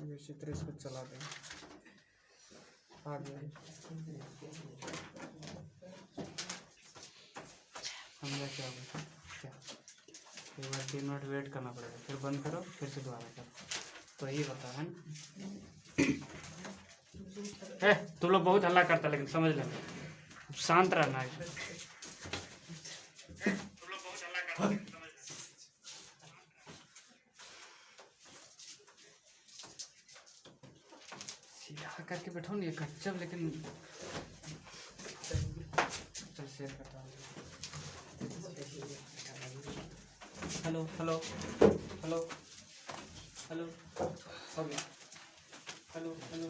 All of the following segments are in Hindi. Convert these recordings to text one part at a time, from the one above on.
इसी तरह इसको चला दें आगे। समझा क्या होगा? क्या एक बार 3 मिनट वेट करना पड़ेगा, फिर बंद करो, फिर से दोबारा करो, तो यही होता है ना। तुम लोग बहुत हल्ला करता, लेकिन समझ लेना, शांत रहना है। सीधा करके बैठो नहीं कच्चब, लेकिन चल शेयर करता हूँ। हेलो हेलो हेलो हेलो हो गया। हेलो हेलो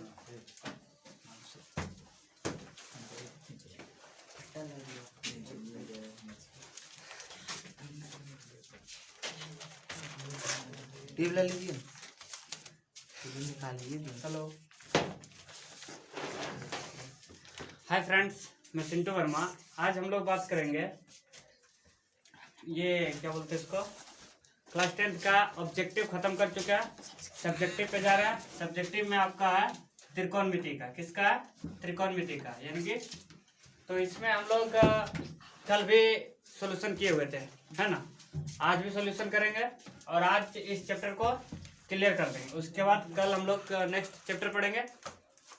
टीव ले लीजिए, निकालिए। हेलो हाय फ्रेंड्स, मैं चिंटू वर्मा। आज हम लोग बात करेंगे, ये क्या बोलते हैं इसको, क्लास 10 का ऑब्जेक्टिव खत्म कर चुका है, सब्जेक्टिव पे जा रहा है। सब्जेक्टिव में आपका है त्रिकोणमिति का। किसका है? त्रिकोणमिति का, यानी कि तो इसमें हम लोग कल भी सॉल्यूशन किए हुए थे, है ना। आज भी सॉल्यूशन करेंगे और आज इस चैप्टर को क्लियर कर देंगे। उसके बाद कल हम लोग नेक्स्ट चैप्टर पढ़ेंगे।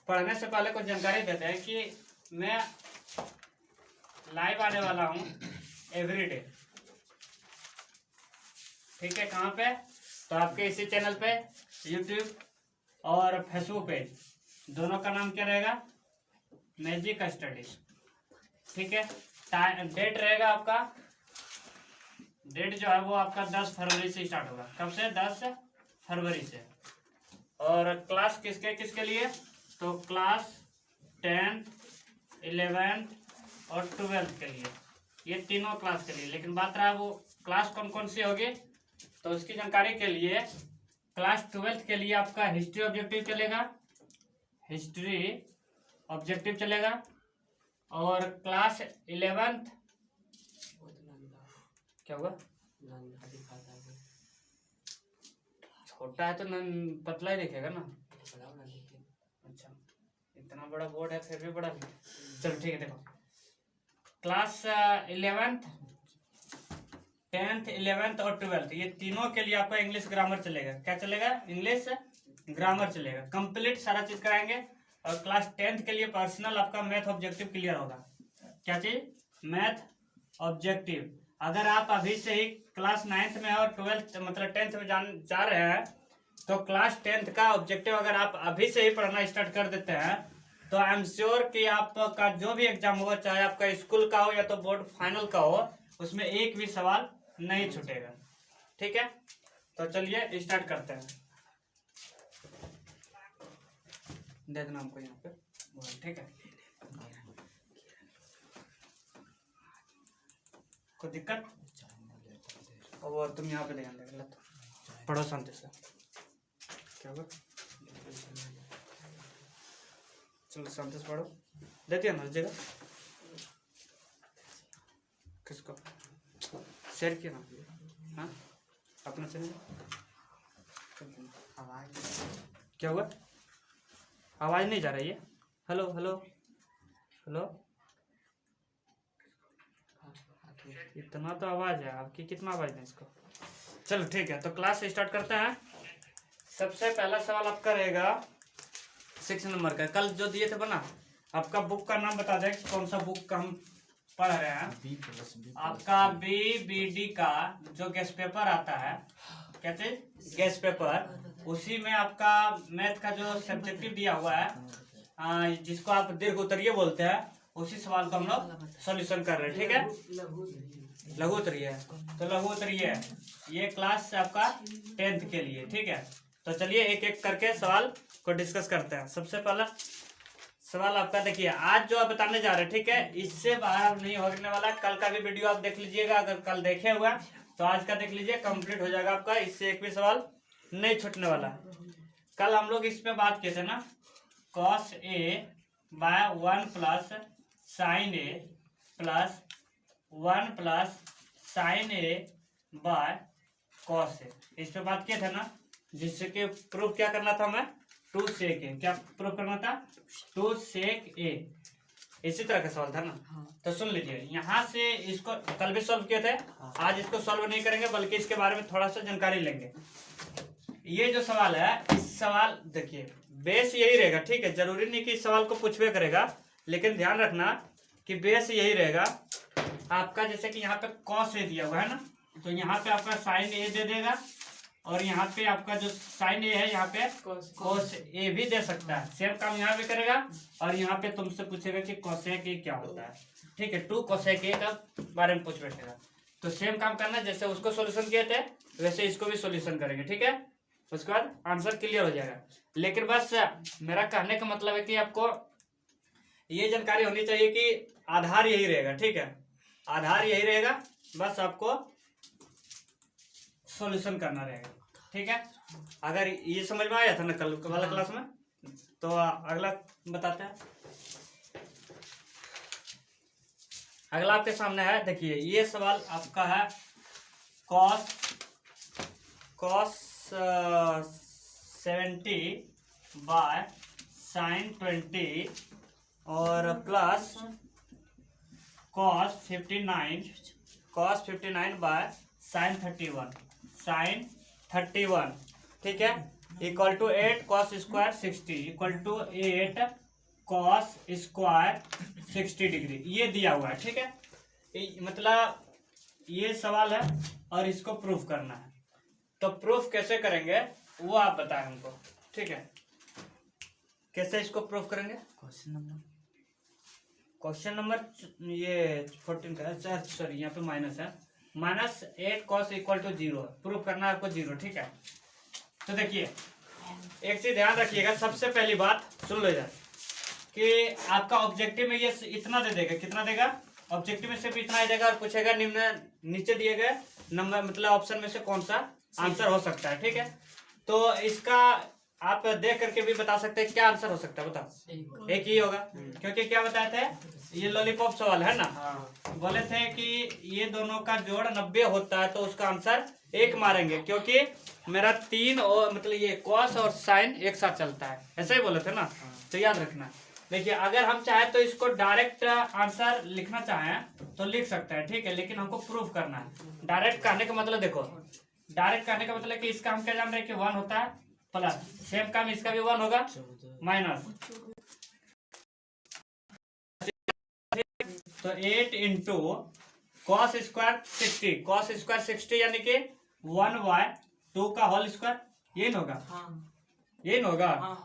पढ़ने से पहले कुछ जानकारी देते हैं कि मैं लाइव आने वाला हूँ एवरीडे, ठीक है। कहाँ पे? तो आपके इसी चैनल पे, यूट्यूब और फेसबुक पेज, दोनों का नाम क्या रहेगा? मैजिक स्टडी, ठीक है। डेट रहेगा आपका, डेट जो है वो आपका 10 फरवरी से स्टार्ट होगा। कब से? 10 फरवरी से। और क्लास किसके किसके लिए? तो क्लास 10, 11 और 12 के लिए, ये तीनों क्लास के लिए। लेकिन बात रहा वो क्लास कौन कौन सी होगी, तो उसकी जानकारी के लिए क्लास 12 के लिए आपका हिस्ट्री ऑब्जेक्टिव चलेगा, हिस्ट्री ऑब्जेक्टिव चलेगा। और क्लास 11th क्या हुआ? छोटा है तो पतला ही दिखेगा ना। अच्छा, इतना बड़ा बोर्ड है फिर भी बड़ा दिखेगा। चलो ठीक है, देखो क्लास 11th, 10th, 11th और 12th, ये तीनों के लिए आपका इंग्लिश ग्रामर चलेगा। क्या चलेगा? इंग्लिश ग्रामर चलेगा, कंप्लीट सारा चीज कराएंगे। और क्लास 10th के लिए पर्सनल आपका मैथ ऑब्जेक्टिव क्लियर होगा। क्या चीज? Math objective. अगर आप अभी से ही क्लास 9th में और 12th मतलब 10th में जा रहे हैं, तो क्लास 10th का ऑब्जेक्टिव अगर आप अभी से ही पढ़ना स्टार्ट कर देते हैं, तो आई एम श्योर कि आपका जो भी एग्जाम होगा, चाहे आपका स्कूल का हो या तो बोर्ड फाइनल का हो, उसमें एक भी सवाल नहीं छूटेगा, ठीक है। तो चलिए स्टार्ट करते हैं। दे देना हमको यहाँ पे, ठीक है। कोई दिक्कत? और तुम यहाँ पे ध्यान देगा, पढ़ो शांति से। क्या होगा? चलो शांति से पढ़ो। देती है ना जगह, किसको शेयर किया ना? हाँ, अपना चैनल। आवाज क्या हुआ? आवाज नहीं जा रही है? हेलो हेलो हेलो, इतना तो आवाज है आपकी, कितना आवाज है इसको? चलो ठीक है, तो क्लास स्टार्ट करते हैं। सबसे पहला सवाल आपका रहेगा 6 नंबर का। कल जो दिए थे बना, आपका बुक का नाम बता दें, कौन सा बुक का हम पढ़ रहे हैं। आपका BBD का जो गेस्ट पेपर आता है, क्या चीज? Guest paper. उसी में आपका मैथ का जो सब्जेक्टिव दिया हुआ है, जिसको आप दीर्घ उत्तरीय बोलते हैं, उसी सवाल को हम लोग सॉल्यूशन कर रहे हैं, ठीक है। लघु उत्तरीय, तो लघु उत्तरीय ये क्लास आपका 10th के लिए, ठीक है। तो चलिए एक एक करके सवाल को डिस्कस करते हैं। सबसे पहला सवाल आपका देखिए, आज जो आप बताने जा रहे हैं, ठीक है, इससे बाहर नहीं होने वाला। कल का भी वीडियो आप देख लीजिएगा, अगर कल देखे हुआ तो आज का देख लीजिए, कंप्लीट हो जाएगा आपका। इससे एक भी सवाल नहीं छूटने वाला। कल हम लोग इस पे बात किए थे ना, cos A by 1 plus sine A plus 1 plus sine A by cos A, इस पे बात किए थे ना, जिससे कि प्रूफ क्या करना था हमें? 2 sec a, क्या प्रूव करना था? 2 sec a, इसी तरह का सवाल था ना। हाँ। तो सुन लीजिए, यहाँ से इसको कल भी सॉल्व किए थे, आज इसको सॉल्व नहीं करेंगे बल्कि इसके बारे में थोड़ा सा जानकारी लेंगे। ये जो सवाल है, इस सवाल देखिए बेस यही रहेगा, ठीक है, जरूरी नहीं कि इस सवाल को पूछवे करेगा, लेकिन ध्यान रखना कि बेस यही रहेगा आपका। जैसे कि यहाँ पे कॉस ए दिया हुआ है ना, तो यहाँ पे आपका साइन ए दे देगा, और यहाँ पे आपका जो साइन ए है यहाँ पे कोस ए भी दे सकता है। सेम काम यहाँ पे करेगा, और यहाँ पे तुमसे पूछेगा कि कोसेक ए क्या होता है, ठीक है, 2 कोसेक ए का बारे में पूछ बैठेगा। तो सेम काम करना, जैसे उसको सोल्यूशन किए थे वैसे इसको भी सोल्यूशन करेंगे, ठीक है। उसके बाद आंसर क्लियर हो जाएगा। लेकिन बस मेरा कहने का मतलब है कि आपको ये जानकारी होनी चाहिए कि आधार यही रहेगा, ठीक है, आधार यही रहेगा, बस आपको सॉल्यूशन करना रहेगा, ठीक है। अगर ये समझ में आया था ना कल वाला क्लास में, तो अगला बताते हैं। अगला आपके सामने है, देखिए ये सवाल आपका है cos 70 बाय sin 20 और प्लस cos 59 बाय sin 31, ठीक है, equal to 8 cos square 60 equal to 8 cos square 60 degree, ये दिया हुआ है, ठीक है। मतलब ये सवाल है और इसको प्रूफ करना है। तो प्रूफ कैसे करेंगे वो आप बताएं हमको, ठीक है, कैसे इसको प्रूफ करेंगे। क्वेश्चन नंबर ये 14 का है, सॉरी यहाँ पे माइनस है, -8 cos इक्वल टू 0, प्रूफ करना है आपको 0, ठीक है। तो देखिए एक चीज ध्यान रखिएगा, सबसे पहली बात सुन लो इधर कि आपका ऑब्जेक्टिव में ये इतना दे देगा, कितना देगा, ऑब्जेक्टिव में सिर्फ इतना ही देगा, और पूछेगा निम्न नीचे दिए गए नंबर मतलब ऑप्शन में से कौन सा आंसर हो सकता है, ठीक है। तो इसका आप देख करके भी बता सकते हैं क्या आंसर हो सकता है, बताओ। एक ही होगा, क्योंकि क्या बताए थे, ये लॉलीपॉप सवाल है ना, बोले थे कि ये दोनों का जोड़ 90 होता है तो उसका आंसर 1 मारेंगे, क्योंकि मेरा 3 और मतलब ये कॉस और साइन एक साथ चलता है, ऐसे ही बोले थे ना। तो याद रखना, देखिए अगर हम चाहें तो इसको डायरेक्ट आंसर लिखना चाहें तो लिख सकते हैं, ठीक है, लेकिन हमको प्रूफ करना है। डायरेक्ट कहने का मतलब देखो, डायरेक्ट कहने का मतलब कि इसका हम क्या जान रहे हैं कि 1 होता है प्लस, सेम काम इसका भी 1 होगा माइनस, तो 8 इंटू कॉस स्क्वायर 60 यानी कि 1/2 का होल स्क्वायर, यही होगा, यही होगा,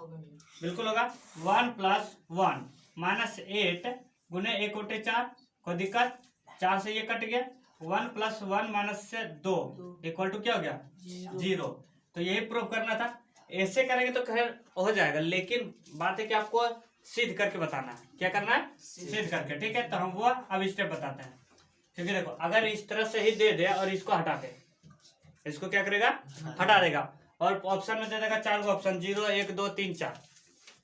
बिल्कुल होगा। 1 + 1 -8 गुने 1 × 4, कोई दिक्कत, 4 से ये कट गया, 1 + 1 -2 इक्वल टू क्या हो गया 0। तो यही प्रूफ करना था। ऐसे करेंगे तो खैर हो जाएगा, लेकिन बात है कि आपको सिद्ध करके बताना है। क्या करना है, सिद्ध करके, ठीक है। तो हम वो अब स्टेप बताते हैं, क्योंकि देखो अगर इस तरह से ही दे दे और इसको हटा दे, इसको क्या करेगा, हटा देगा, और ऑप्शन में दे देगा 4 गो ऑप्शन, 0 1 2 3 4,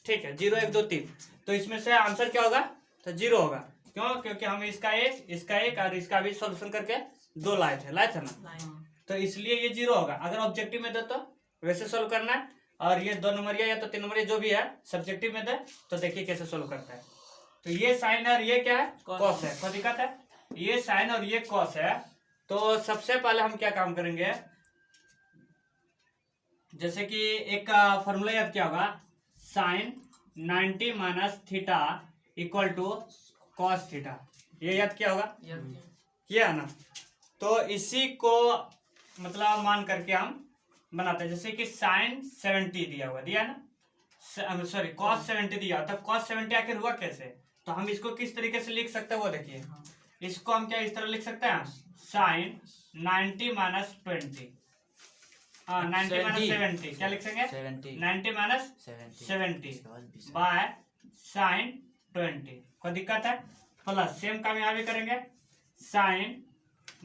ठीक है, 0 1 2 3, तो इसमें से आंसर क्या होगा, तो 0 होगा। क्यों, क्योंकि हम इसका एक और इसका भी सॉल्यूशन करके 2 लाए थे ना, तो इसलिए ये 0 होगा। अगर ऑब्जेक्टिव में दे तो वैसे सोल्व करना है, और ये 2 नंबरिया या तो 3 नंबरिया जो भी है सब्जेक्टिव में दे तो देखिए कैसे सोल्व करता है। तो ये साइन और ये क्या है, कॉस है, कोई दिक्कत है, ये साइन और ये कॉस है। तो सबसे पहले हम क्या काम करेंगे, जैसे कि एक फॉर्मूला याद क्या होगा, sine 90 - theta equal to cos theta, ये याद क्या होगा, किया है ना। तो इसी को मतलब मान करके हम बनाते हैं, जैसे कि साइन 70 दिया ना, सॉरी कॉस 70 दिया, तो कॉस 70 आखिर हुआ कैसे, तो हम इसको किस तरीके से लिख सकते हैं वो देखिए। इसको हम क्या इस तरह लिख सकते हैं, साइन 90 - 20, 90 - 70 क्या लिख सकते हैं, 90 - 70 बाय साइन 20, कोई दिक्कत है, प्लस सेम काम यहाँ भी करेंगे, साइन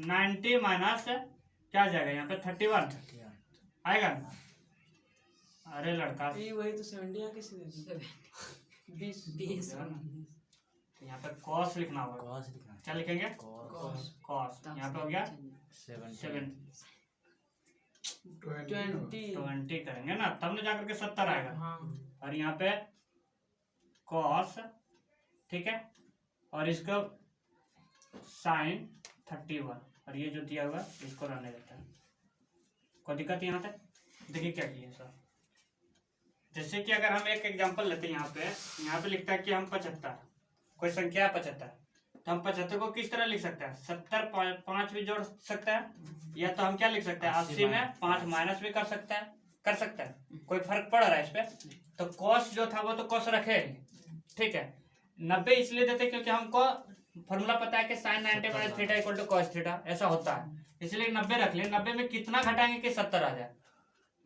90 माइनस क्या आ जाएगा यहाँ पे 31 आएगा ना। अरे लड़का वही तो 70 आके 20 यहाँ पे कॉस लिखना होगा, क्या लिखेंगे, कॉस, यहाँ पे हो गया 20 करेंगे ना, तब ना जाकर के 70 आएगा। और यहाँ पे कॉस, ठीक है, और इसको साइन 31, और ये जो दिया हुआ इसको रहने देता है। कोई दिक्कत यहाँ तक? देखिए क्या किया सर, जैसे कि अगर हम एक एग्जांपल लेते हैं, यहाँ पे लिखता है कि हम 75, कोई संख्या है 75, तो हम 75 को किस तरह लिख सकते हैं? 70 5 भी जोड़ सकते हैं, या तो हम क्या लिख सकते हैं 80 में 5 माइनस भी कर सकते हैं, कोई फर्क पड़ रहा है इस पे? तो कॉस जो था वो तो कॉस रखे, ठीक है। 90 इसलिए देते क्योंकि हमको फॉर्मूला पता है कि sine 90 minus theta equal to cos theta, ऐसा होता है, इसलिए 90 रख ले। 90 में कितना घटाएंगे कि 70 आ जाए?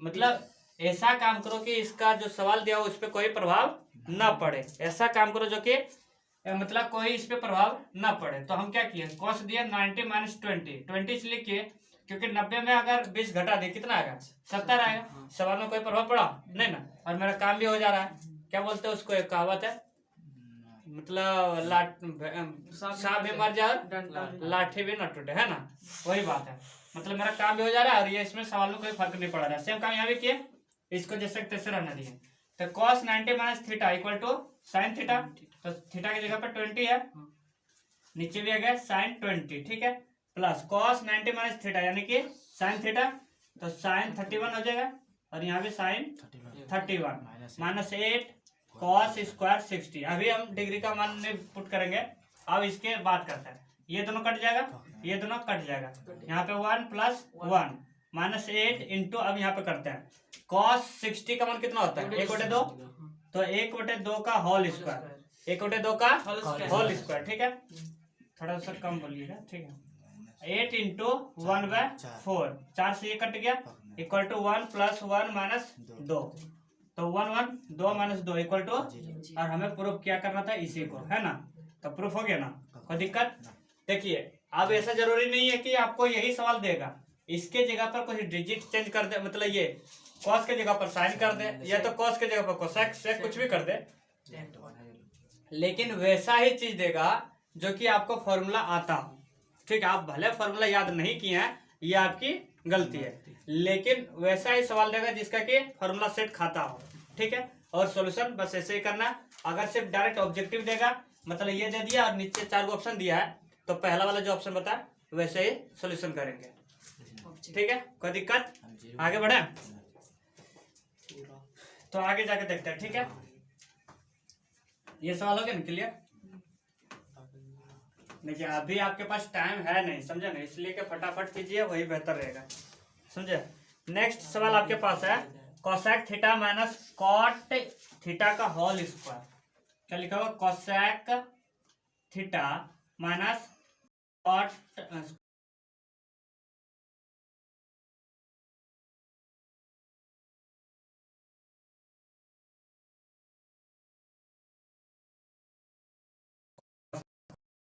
मतलब ऐसा काम करो कि इसका जो सवाल दिया हो उस पर कोई प्रभाव ना पड़े, ऐसा काम करो जो कि मतलब कोई इस पे प्रभाव ना पड़े। तो हम क्या किए, कॉस दिया 90 माइनस 20 इसलिए किए क्योंकि 90 में अगर 20 घटा दे कितना आएगा? 70 आएगा। सवाल में कोई प्रभाव पड़ा नहीं ना, और मेरा काम भी हो जा रहा है। क्या बोलते हैं उसको, एक कहावत है, मतलब सांप भी मर जाए लाठी भी न टूटे, है ना, वही बात है। मतलब मेरा काम भी हो जा रहा है और ये इसमें सवाल में कोई फर्क नहीं पड़ रहा है। सेम काम यहाँ भी किए, इसको जैसे तैसे रहने दिए। तो cos 90 minus theta equal to sine theta, तो थीटा की जगह पर 20 है, नीचे भी आ गया साइन 20, ठीक है, प्लस cos 90 माइनस थीटा यानी कि साइन थीटा, तो साइन 31 हो जाएगा, और यहाँ भी साइन 31 माइनस 8 cos स्क्वायर 60। अभी हम डिग्री का मान नहीं पुट करेंगे, अब इसके बात करते हैं। ये दोनों कट जाएगा, ये दोनों कट जाएगा, यहाँ पे 1 प्लस 1 माइनस 8 इंटू, अब यहाँ पे करते हैं cos 60 का मान कितना होता है? 1/2, तो 1/2 का होल स्क्वायर, 1/2 का होल स्क्वायर, ठीक है, थोड़ा सा कम बोलिएगा, ठीक है। 8 इंटू 1/4, 4 से ये कट गया, इक्वल टू 1 प्लस 1 माइनस 2, तो 1 2 माइनस 2 इक्वल टू, और हमें प्रूफ क्या करना था इसी को, है ना, तो प्रूफ हो गया ना, कोई दिक्कत? देखिए अब ऐसा जरूरी नहीं है कि आपको यही सवाल देगा, इसके जगह पर कुछ डिजिट चेंज कर दे, मतलब ये कॉस के जगह पर साइन कर दे, या तो कॉस के जगह पर कोसेक से कुछ भी कर दे, लेकिन वैसा ही चीज देगा जो कि आपको फॉर्मूला आता हो, ठीक है। आप भले फॉर्मूला याद नहीं किए हैं, ये आपकी गलती है, लेकिन वैसा ही सवाल देगा जिसका कि फॉर्मूला सेट खाता हो, ठीक है। और सॉल्यूशन बस ऐसे ही करना। अगर सिर्फ डायरेक्ट ऑब्जेक्टिव देगा, मतलब ये दे दिया और नीचे 4 गो ऑप्शन दिया है, तो पहला वाला जो ऑप्शन बता वैसे ही सॉल्यूशन करेंगे, ठीक है, कोई दिक्कत? आगे बढ़े, तो आगे जाके देखते हैं, ठीक है। ये सवाल हो गया ना क्लियर? देखिए अभी आपके पास टाइम है नहीं, समझे ना, इसलिए कि फटाफट कीजिए, वही बेहतर रहेगा, समझे। नेक्स्ट सवाल आपके पास है cosec theta minus cot theta का होल स्क्वायर। क्या लिखा हुआ? कोसेक थीटा माइनस कॉट,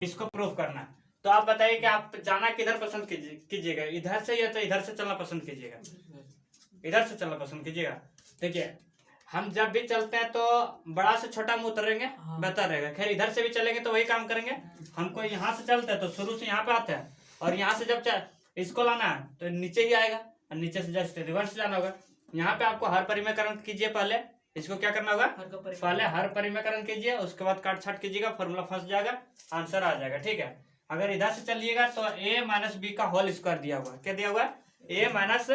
इसको प्रूव करना है। तो आप बताइए कि आप जाना किधर पसंद कीजिएगा, इधर से या तो इधर से चलना पसंद कीजिएगा? इधर से चलना पसंद कीजिएगा। देखिए हम जब भी चलते हैं तो बड़ा से छोटा मुंह उतरेंगे, बेहतर रहेगा। खैर इधर से भी चलेंगे तो वही काम करेंगे। हमको यहाँ से चलते हैं तो शुरू से यहाँ पे आते हैं, और यहाँ से जब इसको लाना है तो नीचे ही आएगा, और नीचे से जस्ट रिवर्स जाना होगा। यहाँ पे आपको हर परिमेयकरण कीजिए, पहले इसको क्या करना होगा, पहले हर परिमेयकरण कीजिए, उसके बाद काट छाट कीजिएगा, फॉर्मूला फंस जाएगा, आंसर आ जाएगा, ठीक है। अगर इधर से चलिएगा तो a माइनस बी का होल स्क्वायर दिया हुआ है। क्या दिया हुआ है? a माइनस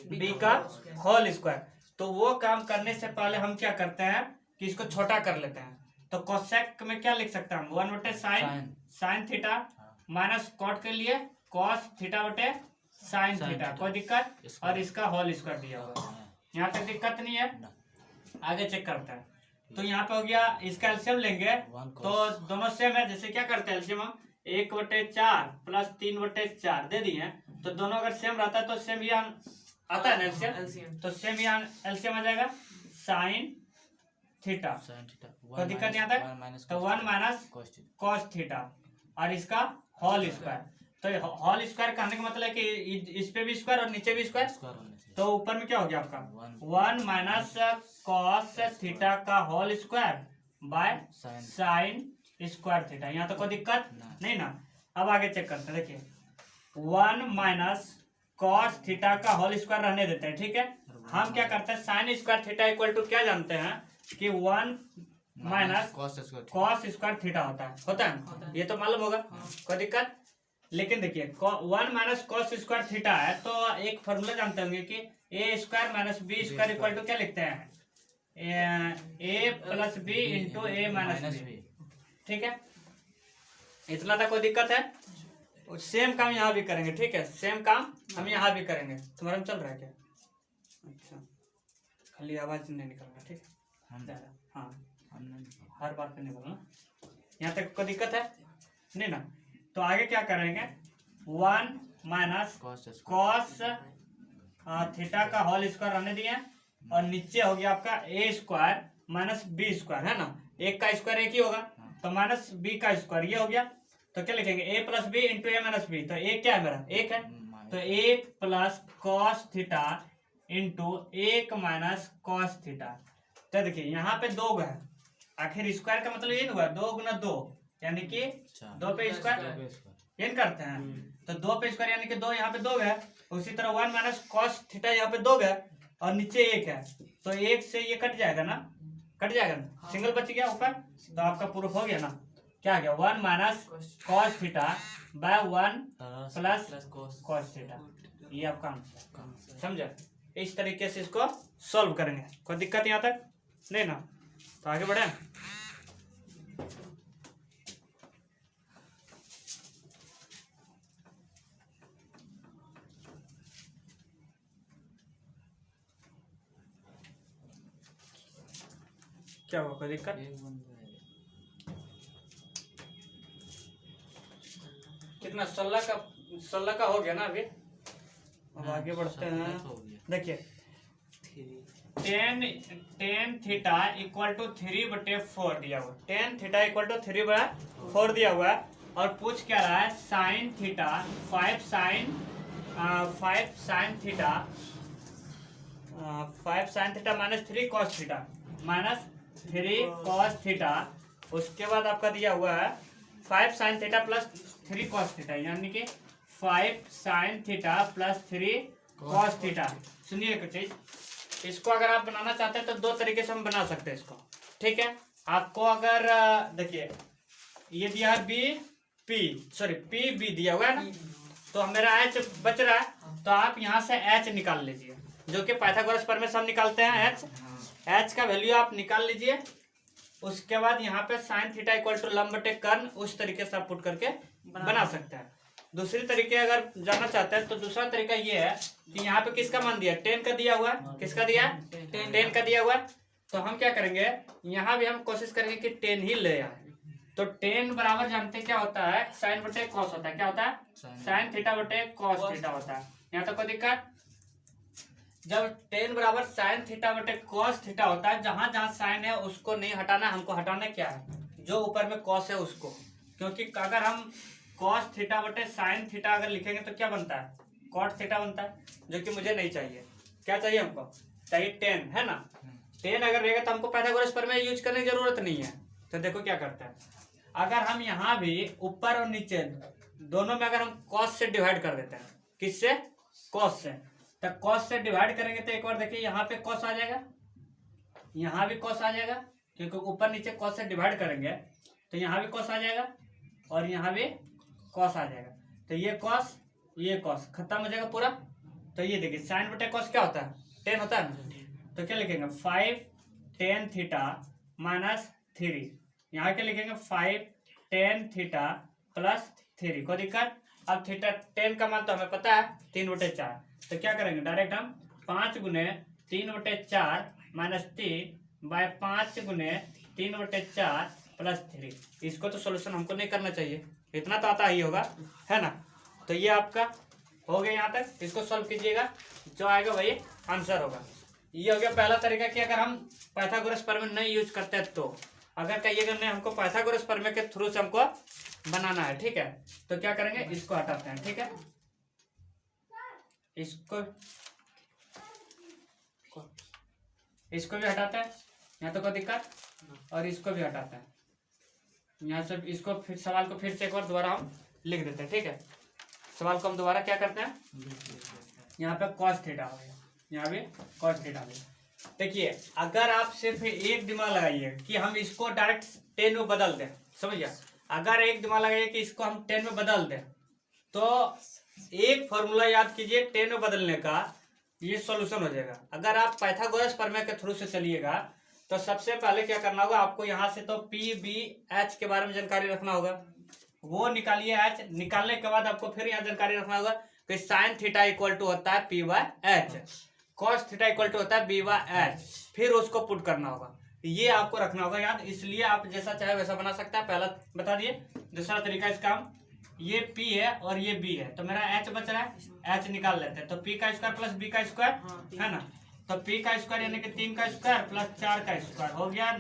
बी का होल स्क्वायर। तो वो काम करने से पहले हम क्या करते हैं कि इसको छोटा कर लेते हैं। तो कोसेक में क्या लिख सकते हैं हम? 1/sin sine theta minus cot के लिए कॉस थीटा बटे साइन थीटा, कोई दिक्कत? और इसका होल स्क्वायर दिया हुआ है, यहाँ तक दिक्कत नहीं है। आगे चेक करते हैं। तो यहाँ पे हो गया, इसका एलसीएम लेंगे तो दोनों सेम है। जैसे क्या करते हैं एलसीएम हम 1/4 प्लस 3/4 दे दिए, तो दोनों अगर सेम रहता है तो सेम यहाँ आता है ना एलसीएम, तो सेम यहाँ एलसीएम आ जाएगा साइन थीटा, कोई दिक्कत यहाँ तक? तो 1 माइनस कॉस थीटा और इसका होल स्क्वायर। तो होल स्क्वायर कहने का मतलब है कि इस पे भी स्क्वायर और नीचे भी स्क्वायर, तो ऊपर में क्या हो गया आपका 1 माइनस कॉस थीटा का whole square by sine square theta. यहाँ तो कोई दिक्कत नहीं ना। अब आगे चेक करते हैं। देखिए 1 माइनस कॉस थीटा का होल स्क्वायर रहने देते हैं, ठीक है। हम क्या करते हैं sine square theta equal to क्या जानते हैं, कि 1 माइनस कॉस स्क्वायर थीटा होता है ये तो मालूम होगा, कोई दिक्कत। लेकिन देखिए 1 माइनस कॉस स्क्वायर थीटा है तो एक फॉर्मूला जानते होंगे कि A square minus B square equal to क्या लिखते हैं, A plus B into A minus B, ठीक है। इतना तक कोई दिक्कत है। सेम काम यहाँ भी करेंगे, ठीक है, सेम काम हम यहाँ भी करेंगे। तुम्हारा में चल रहा है क्या? अच्छा, खाली आवाज नहीं निकलना, ठीक है। हाँ, हर बार पे निकलना, यहाँ तक कोई दिक्कत है नहीं ना। तो आगे क्या करेंगे, 1 माइनस कॉस थीटा का होल स्क्वायर रहने दिए और नीचे हो गया आपका ए स्क्वायर माइनस बी स्क्वायर, है ना। एक का स्क्वायर एक ही होगा तो माइनस बी का स्क्वायर ये हो गया। तो क्या लिखेंगे, ए plus B into A minus B. तो एक क्या है मेरा, एक है, तो एक प्लस कॉस थीटा इंटू एक माइनस कॉस थीटा। तो देखिए यहाँ पे 2 है, आखिर स्क्वायर का मतलब ये हुआ 2 गुना 2 यानी कि 2 पे स्क्वायर ये करते हैं। तो 2 पे स्क्वायर यानी कि 2, यहाँ पे 2 है। उसी तरह 1 माइनस कॉस थीटा यहाँ पे 2 है और नीचे 1 है, तो 1 से ये कट जाएगा ना, कट जाएगा ना, सिंगल बच गया ऊपर। तो आपका प्रूफ हो गया ना, क्या गया, 1 minus cos theta by 1 plus cos theta, ये आपका आंसर, समझा। इस तरीके से इसको सॉल्व करेंगे, कोई दिक्कत यहाँ तक नहीं ना। तो आगे बढ़े, क्या हुआ, कोई दिक्कत? कितना 16 का हो गया ना अभी। अब आगे बढ़ते हैं, देखिए 10 थीटा इक्वल टू 3/4 दिया हुआ, 10 थीटा इक्वल टू 3/4 दिया हुआ है। और पूछ क्या रहा है, sine theta 5 sine theta minus 3 cos theta minus 3 cos theta. उसके बाद आपका दिया हुआ है 5 sine theta plus 3 cos theta, यानी कि 5 sine theta plus 3 cos theta. सुनिए कुछ चीज, इसको अगर आप बनाना चाहते हैं तो 2 तरीके से हम बना सकते हैं इसको, ठीक है। आपको अगर देखिए ये दिया है पी बी दिया हुआ है ना, तो मेरा एच बच रहा है, तो आप यहाँ से एच निकाल लीजिए, जो कि पाइथागोरस प्रमेय से हम निकालते हैं। एच का वैल्यू आप निकाल लीजिए। उसके बाद यहाँ पे साइन थीटा इक्वल टू लंब बटे कर्ण, उस तरीके से आप पुट करके बना सकते हैं। दूसरी तरीके अगर जानना चाहते हैं तो दूसरा तरीका ये है कि यहाँ पे किसका मान दिया, 10 का दिया हुआ है, किसका दिया है, 10 का दिया हुआ है। तो हम क्या करेंगे, यहाँ भी हम कोशिश करेंगे कि 10 ही ले आए। तो 10 बराबर जानते हैं क्या होता है, साइन बटे कॉस होता है। क्या होता है, साइन थीटा बटे कॉस थीटा होता है। यहाँ तक कोई दिक्कत? जब 10 बराबर साइन थीटा बटे कॉस थीटा होता है, जहां जहां साइन है उसको नहीं हटाना, हमको हटाना क्या है, जो ऊपर में कॉस है उसको। क्योंकि अगर हम कॉस थीटा बटे साइन थीटा अगर लिखेंगे तो क्या बनता है, कॉट थीटा बनता है, जो कि मुझे नहीं चाहिए। क्या चाहिए हमको, चाहिए 10, है ना। 10 अगर रहेगा तो हमको पाइथागोरस प्रमेय यूज करने की जरूरत नहीं है। तो देखो क्या करते हैं, अगर हम यहाँ भी ऊपर और नीचे दोनों में अगर हम कॉस से डिवाइड कर देते हैं, किससे, कॉस से। तो कॉस से डिवाइड करेंगे तो एक बार देखिए यहाँ पे कॉस आ जाएगा, यहाँ भी कॉस आ जाएगा, क्योंकि ऊपर नीचे कॉस से डिवाइड करेंगे तो यहाँ भी कॉस आ जाएगा और यहाँ भी कॉस आ जाएगा। तो ये कॉस खत्म हो जाएगा पूरा। तो ये देखिए साइन बटे कॉस क्या होता है, 10 होता है ना। तो क्या लिखेंगे, 5 tan थीटा माइनस 3। यहाँ क्या लिखेंगे, 5 tan थीटा प्लस 3। कोई दिक्कत? अब थीटा 10 का मान तो हमें पता है 3/4। तो क्या करेंगे, डायरेक्ट हम 5 गुने 3/4 माइनस 3 बाय 5 गुने 3/4 प्लस 3। इसको तो सोल्यूशन हमको नहीं करना चाहिए, इतना तो आता ही होगा, है ना। तो ये आपका हो गया यहाँ तक, इसको सॉल्व कीजिएगा, जो आएगा वही आंसर होगा। ये हो गया पहला तरीका कि अगर हम पाइथागोरस प्रमेय नहीं यूज करते हैं तो। अगर कहिएगा नहीं हमको पाइथागोरस प्रमेय के थ्रू से हमको बनाना है, ठीक है, तो क्या करेंगे, इसको हटाते हैं, ठीक है, इसको भी हटाते हैं, यहाँ तो कोई दिक्कत, और इसको भी हटाते हैं यहाँ से। इसको फिर सवाल को फिर से एक बार दोबारा हम लिख देते हैं, ठीक है। सवाल को हम दोबारा क्या करते हैं, यहाँ पे कॉस थीटा हो गया, यहाँ भी कॉस थीटा हो गया। देखिए अगर आप सिर्फ एक दिमाग लगाइए कि हम इसको डायरेक्ट 10 में बदल दें, समझिए, अगर एक दिमाग लगाइए कि इसको हम 10 में बदल दें, तो एक फॉर्मूला याद कीजिए 10 में बदलने का, ये सॉल्यूशन हो जाएगा। अगर आप पाइथागोरस प्रमेय के थ्रू से चलिएगा तो सबसे पहले क्या करना होगा आपको, यहाँ से तो पी बी एच के बारे में जानकारी रखना होगा, वो निकालिए एच। निकालने के बाद आपको फिर यहाँ जानकारी रखना होगा कि साइन थीटा इक्वल टू होता है P by H, cos theta equal to होता है बी बाय एच, फिर उसको पुट करना होगा। ये आपको रखना होगा याद, इसलिए आप जैसा चाहे वैसा बना सकते हैं। पहला बता दिए। दूसरा तरीका इसका, ये P है और ये B है, तो मेरा H बच रहा है, H निकाल लेते हैं। तो P का स्क्वायर प्लस B का स्क्वायर है ना, तो P का स्क्वायर यानी कि 3 का स्क्वायर प्लस 4 का स्क्वायर हो गया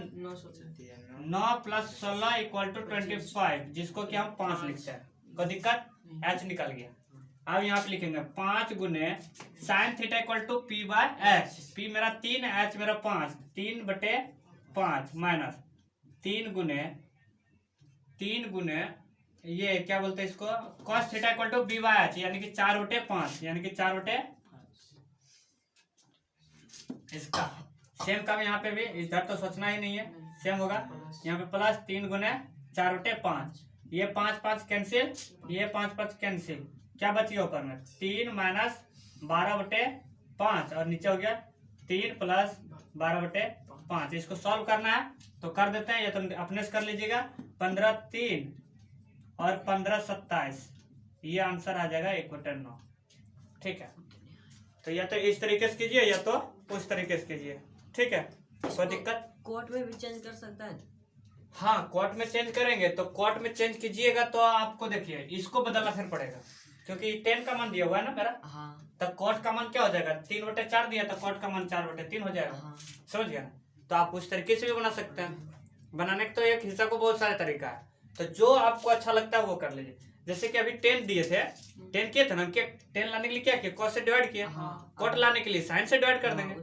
9 प्लस 16 इक्वल टू 25, जिसको कि हम 5 लिखते हैं। कोई दिक्कत? H निकल गया। अब यहाँ पे लिखेंगे 5 गुने sine theta equal to P by H। P मेरा 3, H मेरा 5, 3/5 माइनस 3 गुने ये क्या बोलते हैं इसको, cos theta equal to B by H, यानी कि 4/5, यानी कि 4/5। इसका सेम काम यहाँ पे भी, इधर तो सोचना ही नहीं है, सेम होगा। यहाँ पे प्लस 3 गुने 4/5, ये 5 कैंसिल, ये 5 कैंसिल, क्या बच गया ऊपर में 3 माइनस 12/5, और नीचे हो गया 3 प्लस 12/5। इसको सॉल्व करना है तो कर देते हैं, या तो अपने से कर लीजिएगा। 15×3 और 15×27, ये आंसर आ जाएगा 1/9। ठीक है, तो या तो इस तरीके से कीजिए या तो उस तरीके से कीजिए। ठीक है, कोई दिक्कत? कोट में भी चेंज कर सकता है। हाँ, कोट में चेंज करेंगे तो कोट में चेंज कीजिएगा तो आपको देखिए इसको बदलना फिर पड़ेगा, क्योंकि 10 का मान दिया हुआ है ना मेरा। हाँ। तब कोट का मान क्या हो जाएगा, 3/4 दिया तो कोट का मान 4/3 हो जाएगा। हाँ। समझ गया? तो आप उस तरीके से भी बना सकते हैं। बनाने का तो एक हिस्सा को बहुत सारे तरीका है, तो जो आपको अच्छा लगता है वो कर लीजिए। जैसे कि अभी 10 दिए थे, 10 किए थे ना, 10 लाने के लिए क्या किया, कॉस से डिवाइड किया। कोट लाने के लिए साइन से डिवाइड कर देंगे,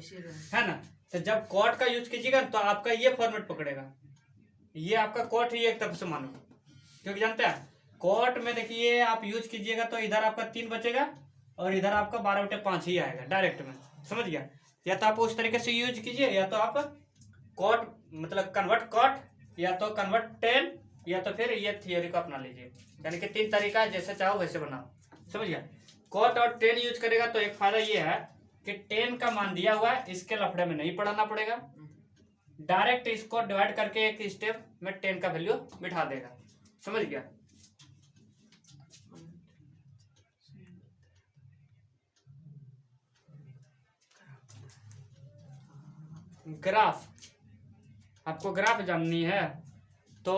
है ना। तो जब कोट का यूज कीजिएगा तो आपका ये फॉर्मेट पकड़ेगा, ये आपका कोट ही एक तरफ से मानो, क्योंकि जानते हैं कोट में देखिए आप यूज कीजिएगा तो इधर आपका 3 बचेगा और इधर आपका 12/5 ही आएगा डायरेक्ट में। समझ गया? या तो आप उस तरीके से यूज कीजिए, या तो आप कोट मतलब कन्वर्ट कोट, या तो कन्वर्ट 10, या तो फिर ये थियोरी को अपना लीजिए। यानी कि 3 तरीका है, जैसे चाहो वैसे बनाओ। समझ गया? कोट और 10 यूज करेगा तो एक फायदा ये है कि 10 का मान दिया हुआ है, इसके लफड़े में नहीं पढ़ाना पड़ेगा, डायरेक्ट इसको डिवाइड करके एक स्टेप में 10 का वैल्यू बिठा देगा। समझ गया? ग्राफ, आपको ग्राफ जाननी है तो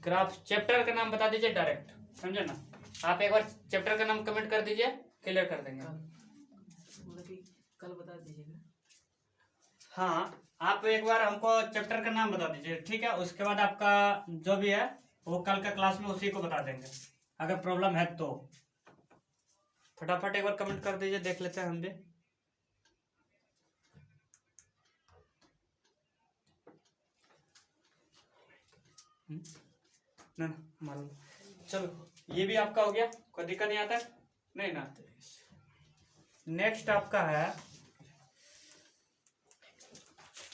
ग्राफ चैप्टर का नाम बता दीजिए डायरेक्ट, समझे ना। आप एक बार चैप्टर का नाम कमेंट कर दीजिए, क्लियर कर देंगे। कल बता दीजिएगा। हाँ, आप एक बार हमको चैप्टर का नाम बता दीजिए, ठीक है। उसके बाद आपका जो भी है वो कल का क्लास में उसी को बता देंगे, अगर प्रॉब्लम है तो। फटाफट एक बार कमेंट कर दीजिए, देख लेते हैं हम भी। ना मालूम, चलो ये भी आपका हो गया, कोई दिक्कत नहीं आता नहीं ना। नेक्स्ट आपका है,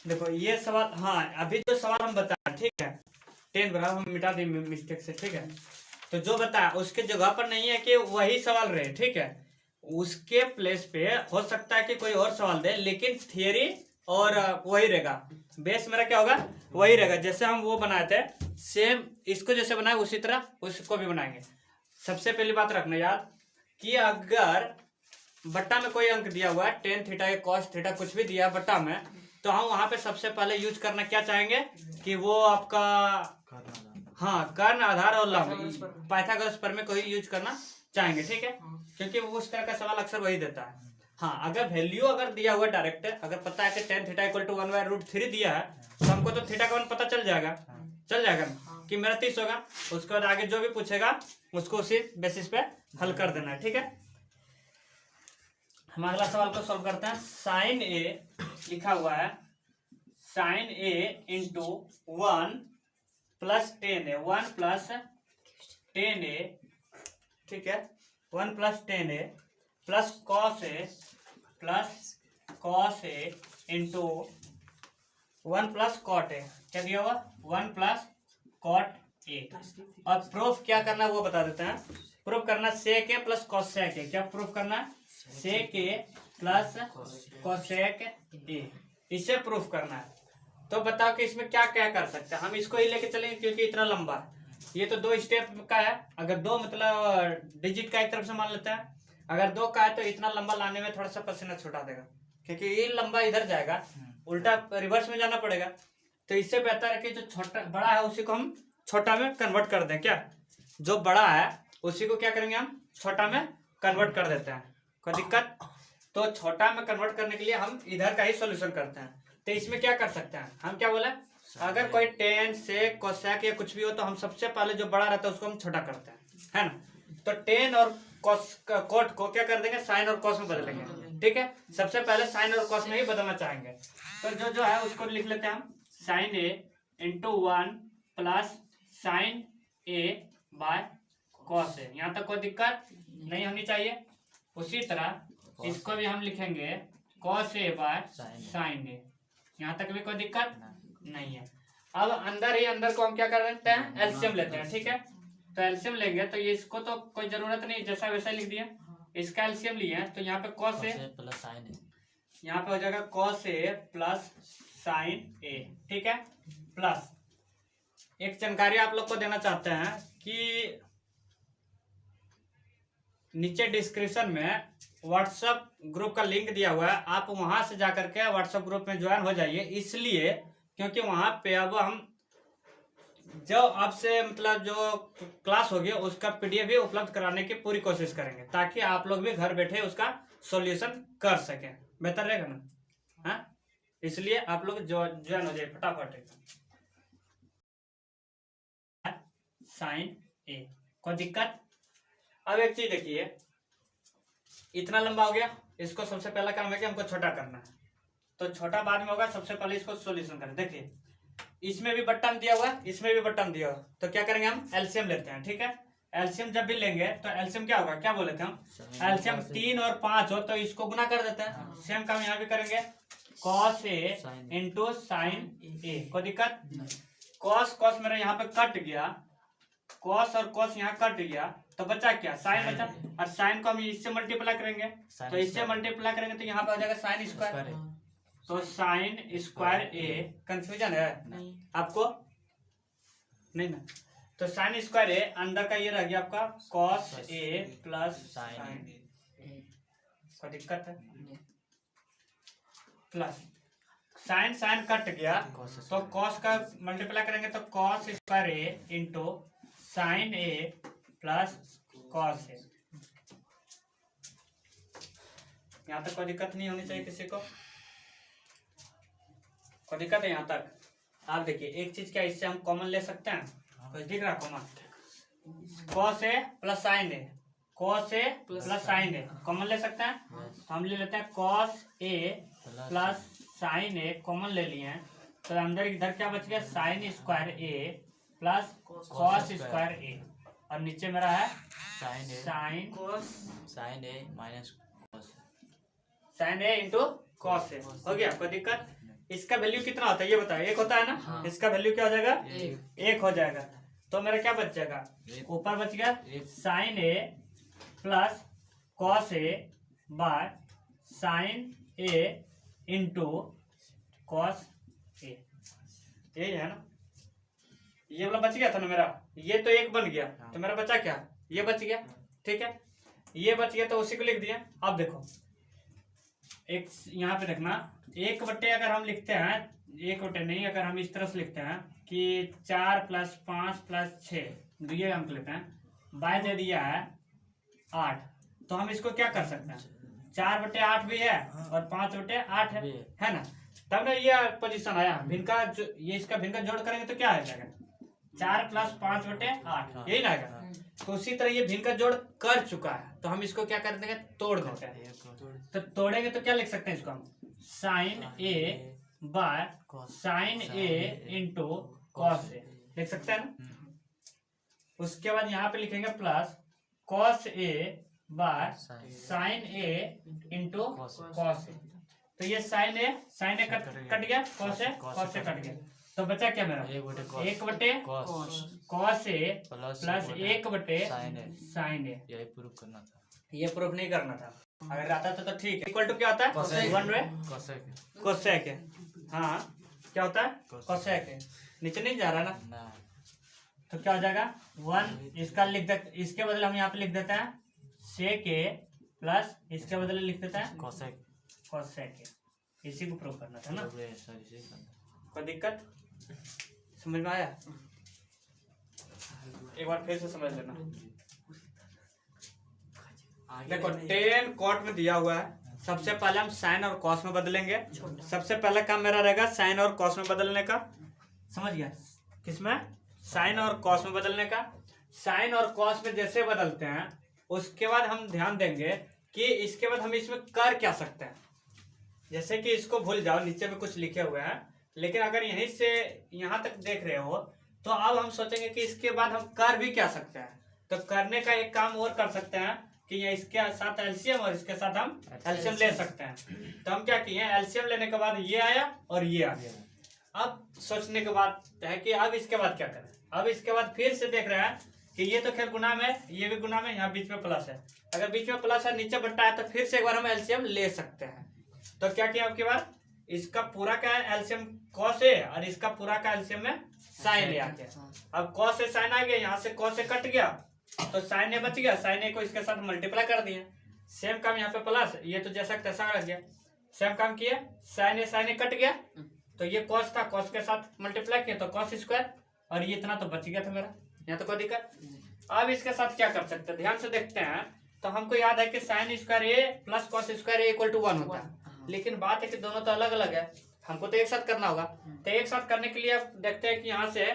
देखो ये सवाल, हाँ अभी जो सवाल हम बताए, ठीक है 10 बराबर हम मिटा दें मिस्टेक से, ठीक है। तो जो बताया उसके जगह पर नहीं है कि वही सवाल रहे, ठीक है। उसके प्लेस पे हो सकता है कि कोई और सवाल दे, लेकिन थियरी और वही रहेगा, बेस मेरा क्या होगा वही रहेगा। जैसे हम वो बनाए थे सेम, इसको जैसे बनाए उसी तरह उसको भी बनाएंगे। सबसे पहली बात रखना याद कि अगर बट्टा में कोई अंक दिया हुआ है, टेन थीटा या कॉस थीटा कुछ भी दिया है बट्टा में, तो हम वहां पे सबसे पहले यूज करना क्या चाहेंगे कि वो आपका, हाँ कर्ण आधार और लंब, पाइथागोरस प्रमेय को ही यूज करना चाहेंगे, ठीक है। क्योंकि वो उस तरह का सवाल अक्सर वही देता है। हाँ, अगर वैल्यू अगर दिया हुआ डायरेक्ट, अगर पता है कि टेन थीटा इक्वल टू 1/√3 दिया है, तो हमको तो थीटा का वन पता चल जाएगा ना कि मेरा 30 होगा। उसके बाद आगे जो भी पूछेगा उसको उसी बेसिस पे हल कर देना है, ठीक है। हम अगला सवाल को सॉल्व करते हैं। साइन ए लिखा हुआ है, sign A into 1 + 10a, 1 + 10a, ठीक है 1 + 10a plus cos A into 1 plus cot A. क्या दिया हुआ? 1 प्लस कॉट ए। और प्रूफ क्या करना है वो बता देते हैं। प्रूफ करना सेक ए प्लस कोसेक ए। क्या प्रूफ करना है? सेक ए प्लस कोसेक ए, इसे प्रूफ करना है। तो बताओ कि इसमें क्या क्या कर सकते हैं। हम इसको ही लेके चलेंगे क्योंकि इतना लंबा है। ये तो 2 स्टेप का है। अगर 2 मतलब डिजिट का एक तरफ से मान लेते हैं, अगर 2 का है तो इतना लंबा लाने में थोड़ा सा पसीना छुटा देगा, क्योंकि ये लंबा इधर जाएगा, उल्टा रिवर्स में जाना पड़ेगा। तो इससे बेहतर है कि जो छोटा बड़ा है उसी को हम छोटा में कन्वर्ट कर दें। क्या जो बड़ा है उसी को क्या करेंगे हम छोटा में कन्वर्ट कर देते हैं। कोई दिक्कत? तो छोटा में कन्वर्ट करने के लिए हम इधर का ही सॉल्यूशन करते हैं। तो इसमें क्या कर सकते हैं हम, क्या बोले, अगर कोई टेन से कोसेक या कुछ भी हो तो हम सबसे पहले जो बड़ा रहता है उसको हम छोटा करते हैं, है ना। तो टेन और कोट को क्या कर देंगे, साइन और कॉस में बदलेंगे। ठीक है, सबसे पहले साइन और कॉस में ही बदलना चाहेंगे। तो जो है उसको लिख लेते हैं हम sine A into 1 plus sine A by cos A. यहाँ तक कोई दिक्कत नहीं होनी चाहिए। उसी तरह इसको भी हम लिखेंगे कॉस ए बाय साइन ए। यहाँ तक भी कोई दिक्कत नहीं है। अब अंदर ही अंदर को हम क्या कर लेते हैं, एलसीएम लेते हैं। ठीक है, तो एलसीएम लेंगे तो ये इसको तो कोई जरूरत नहीं, जैसा वैसा लिख दिया। इसका एलसीएम लिए तो यहाँ पे कॉस ए प्लस साइन ए, यहाँ पे हो जाएगा कॉस ए प्लस साइन ए। ठीक है, प्लस एक जानकारी आप लोग को देना चाहते हैं कि नीचे डिस्क्रिप्शन में व्हाट्सएप ग्रुप का लिंक दिया हुआ है, आप वहां से जाकर के व्हाट्सएप ग्रुप में ज्वाइन हो जाइए। इसलिए क्योंकि वहां पे अब हम जो आपसे मतलब जो क्लास होगी उसका पीडीएफ भी उपलब्ध कराने की पूरी कोशिश करेंगे, ताकि आप लोग भी घर बैठे उसका सॉल्यूशन कर सकें। बेहतर रहेगा ना? हाँ, इसलिए आप लोग ज्वाइन हो जाइए फटाफट। साइन ए, कोई दिक्कत? अब एक चीज देखिए, इतना लंबा हो गया, इसको सबसे पहला काम है कि हमको छोटा करना है। तो छोटा बाद में होगा, सबसे पहले इसको सॉल्यूशन करें। देखिए इसमें भी बटन दिया हुआ है, इसमें भी बटन दिया हुआ है, तो क्या करेंगे हम एलसीएम लेते हैं। ठीक है, एलसीएम जब भी लेंगे तो एलसीएम क्या होगा, क्या बोले थे हम, एलसीएम 3 और 5 हो तो इसको गुना कर देते हैं। सेम काम यहाँ भी करेंगे, कॉस ए इंटू साइन ए। कोई दिक्कत? कॉस कॉस मेरा यहाँ पे कट गया, कॉस और कॉस यहाँ कट गया, तो बचा क्या, साइन बचा। और साइन को हम इससे मल्टीप्लाई करेंगे, तो इससे मल्टीप्लाई करेंगे तो यहाँ पे हो जाएगा साइन स्क्वायर। तो साइन स्क्वायर ए, कंफ्यूजन है नहीं आपको? नहीं ना। तो साइन स्क्वायर ए अंदर का ये रह गया आपका कॉस ए प्लस साइन। कोई दिक्कत है? प्लस साइन साइन कट गया तो कॉस का मल्टीप्लाई करेंगे तो cos square A into sine A plus cos A. यहाँ तक कोई दिक्कत नहीं होनी चाहिए किसी को। कोई दिक्कत है यहाँ तक? आप देखिए एक चीज क्या इससे हम कॉमन ले सकते हैं, कुछ दिख रहा common, cos A plus sine A, cos A plus sine A common ले सकते हैं। तो हम ले लेते हैं cos A plus sine A, common ले लिए हैं, तो अंदर इधर क्या बच गया, sign square A plus cos square ए, और नीचे मेरा है sign sign A minus cos, sign A into cos ए। हो गया? कोई दिक्कत? इसका वैल्यू कितना होता है ये बताओ, 1 होता है ना? हाँ। इसका वैल्यू क्या हो जाएगा, 1 हो जाएगा। तो मेरा क्या बच जाएगा, ऊपर बच गया sine A plus cos A by sine A into cos A. यही है ना? ये वाला बच गया था ना मेरा, ये तो 1 बन गया, तो मेरा बचा क्या, ये बच गया। ठीक है, ये बच गया तो उसी को लिख दिया। अब देखो एक यहाँ पे देखना, 1 बटे अगर हम लिखते हैं, 1 बटे नहीं, अगर हम इस तरह से लिखते हैं कि 4 प्लस 5 प्लस 6 ये अंक लेते हैं, बाय दे दिया है 8, तो हम इसको क्या कर सकते हैं, 4 बटे 8 भी है और 5 बटे 8 है ना? तब ना ये पोजीशन आया भिन्न का, ये इसका भिन्न का जोड़ करेंगे तो क्या आ जाएगा, 4 प्लस 5 बटे 8, यही ना आएगा। तो उसी तरह ये भिन्न का जोड़ कर चुका है, तो हम इसको क्या कर देंगे, तोड़ देते हैं। तो तोड़ेंगे तो क्या लिख सकते हैं इसको हम, sine A by sine A into cos A लिख सकते हैं ना। उसके बाद यहाँ पे लिखेंगे plus cos A by sine A into cos A. तो ये साइन ए कट गया, कॉस ए कट गया, तो बचा क्या मेरा 1/, cos A plus 1/, sine A. यही प्रूफ करना था, ये प्रूफ नहीं करना था, अगर आता तो ठीक है। इक्वल टू क्या होता है 1/, कोसेक है। हाँ क्या होता है कोसेक है, नीचे नहीं जा रहा ना, तो क्या हो जाएगा 1, इसका लिख दे, इसके बदले हम यहाँ पे लिख देते हैं सेक ए प्लस इसके बदले लिख देते हैं कोसेक ए। इसी को प्रूव करना था ना, कोई दिक्कत समझ में आया? एक बार फिर से समझ लेना। देखो 10 कॉट में दिया हुआ है, सबसे पहले हम साइन और कॉस में बदलेंगे। सबसे पहला काम मेरा रहेगा साइन और कॉस में बदलने का, समझ गया? किसमें? साइन और कॉस में बदलने का। साइन और कॉस में जैसे बदलते हैं उसके बाद हम ध्यान देंगे कि इसके बाद हम इसमें कर क्या सकते हैं। जैसे कि इसको भूल जाओ, नीचे में कुछ लिखे हुए हैं, लेकिन अगर यहीं से यहाँ तक देख रहे हो तो अब हम सोचेंगे कि इसके बाद हम कर भी क्या सकते हैं। तो करने का एक काम और कर सकते हैं कि ये इसके साथ एलसीएम और इसके साथ हम एलसीएम ले सकते हैं। तो हम क्या किए, एलसीएम लेने के बाद ये आया और ये आ गया। अब सोचने के बाद है कि अब इसके बाद क्या करें। अब इसके बाद फिर से देख रहे हैं कि ये तो खैर गुना में, ये भी गुना में, यहाँ बीच में प्लस है। अगर बीच में प्लस है नीचे बट्टा है तो फिर से एक बार हम एलसीएम ले सकते हैं। तो क्या किया अब की बार, इसका पूरा का एलसीएम कॉस ए और इसका पूरा का एलसीएम में साइन ए आ गया। अब कॉस ए साइन आ गया, यहाँ से कॉस ए कट गया तो साइन ए बच गया, साइन ए को इसके साथ मल्टीप्लाई कर दिया। सेम काम यहाँ पे प्लस, ये तो जैसा तैसा रह गया। सेम काम किया, साइन ए कट गया तो ये कॉस था, कॉस के साथ मल्टीप्लाई किया तो कॉस स्क्वायर, और ये इतना तो बच गया था मेरा, यहाँ तो कोई दिक्कत। अब इसके साथ क्या कर सकते हैं, ध्यान से देखते हैं। तो हमको याद है कि sine square A plus cos square A equal to 1 होता है, लेकिन बात है कि दोनों तो अलग अलग है, हमको तो एक साथ करना होगा। तो एक साथ करने के लिए देखते हैं कि यहाँ से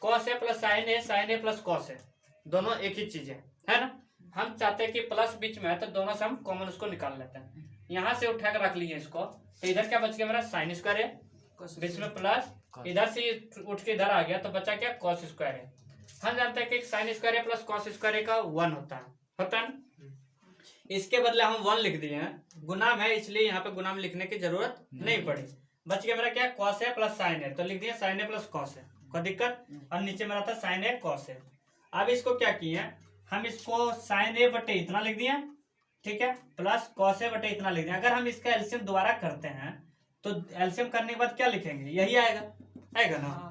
cos A plus sine A plus cos ए, दोनों एक ही चीज है ना। हम चाहते हैं कि प्लस बीच में है तो दोनों से हम कॉमन उसको निकाल लेते हैं। यहाँ से उठा कर रख लिए इसको, तो इधर क्या बच गया मेरा साइन स्क्वायर है, बीच में प्लस, इधर से उठ के इधर आ गया तो बचा क्या कॉस स्क्वायर है। हम जानते हैं कि साइन स्क्वायर है प्लस कॉस स्क्वायर है का 1 होता है ना। इसके बदले हम 1 लिख दिए हैं, गुना में है इसलिए यहाँ पे गुना में लिखने की जरूरत नहीं पड़ी। बच गया मेरा क्या कॉस है प्लस साइन है, तो लिख दिया साइन है प्लस कॉस है, कोई दिक्कत। और नीचे मेरा था साइन है कॉस है। अब इसको क्या किए, हम इसको साइन ए बटे इतना लिख दिए, ठीक है, प्लस कॉस ए बटे इतना लिख दिया। अगर हम इसका एलसीएम दोबारा करते हैं तो एलसीएम करने के बाद क्या लिखेंगे, यही आएगा ना।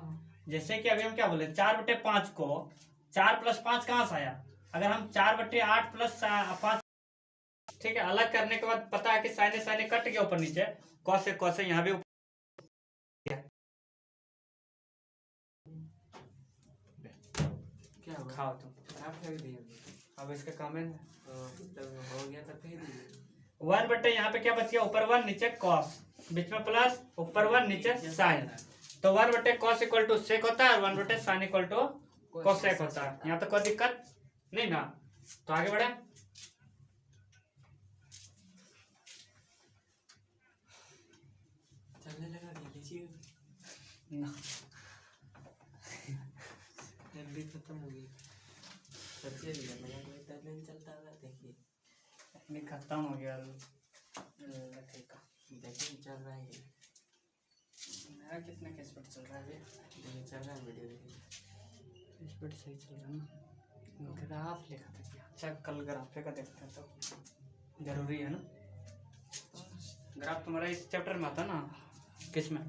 जैसे कि अभी हम क्या बोले 4/5 को 4 + 5 कहाँ से आया, अगर हम 4/8 + 5, ठीक है, अलग करने के बाद पता है कि साइन ए कट गया ऊपर नीचे, कॉस ए यहाँ भी खाओ तुम, अब इसका कमेंट हो गया तो फिर 1 बटे यहाँ पे क्या बच गया, ऊपर 1 नीचे कॉस, बीच में प्लस, ऊपर 1 नीचे साइन, तो 1 बटे कॉस इक्वल टू सेक होता है और 1 बटे साइन इक्वल टू कोसेक होता है। यहाँ तो कोई दिक्कत नहीं ना, तो आगे बढ़े। चलने लगा लीजिए जल्दी खत्म हो गई, सबसे नहीं चलता है, देखिए नहीं खत्म हो गया, देखिए चल रहा है मेरा कितने के स्पीड चल रहा है, देखिए चल रहा है वीडियो, देखिए स्पीड सही चल रहा है ना। ग्राफ लिखा था क्या, अच्छा कल ग्राफ का देखते हैं तो जरूरी है ना। ग्राफ तुम्हारा इस चैप्टर में आता ना, किसमें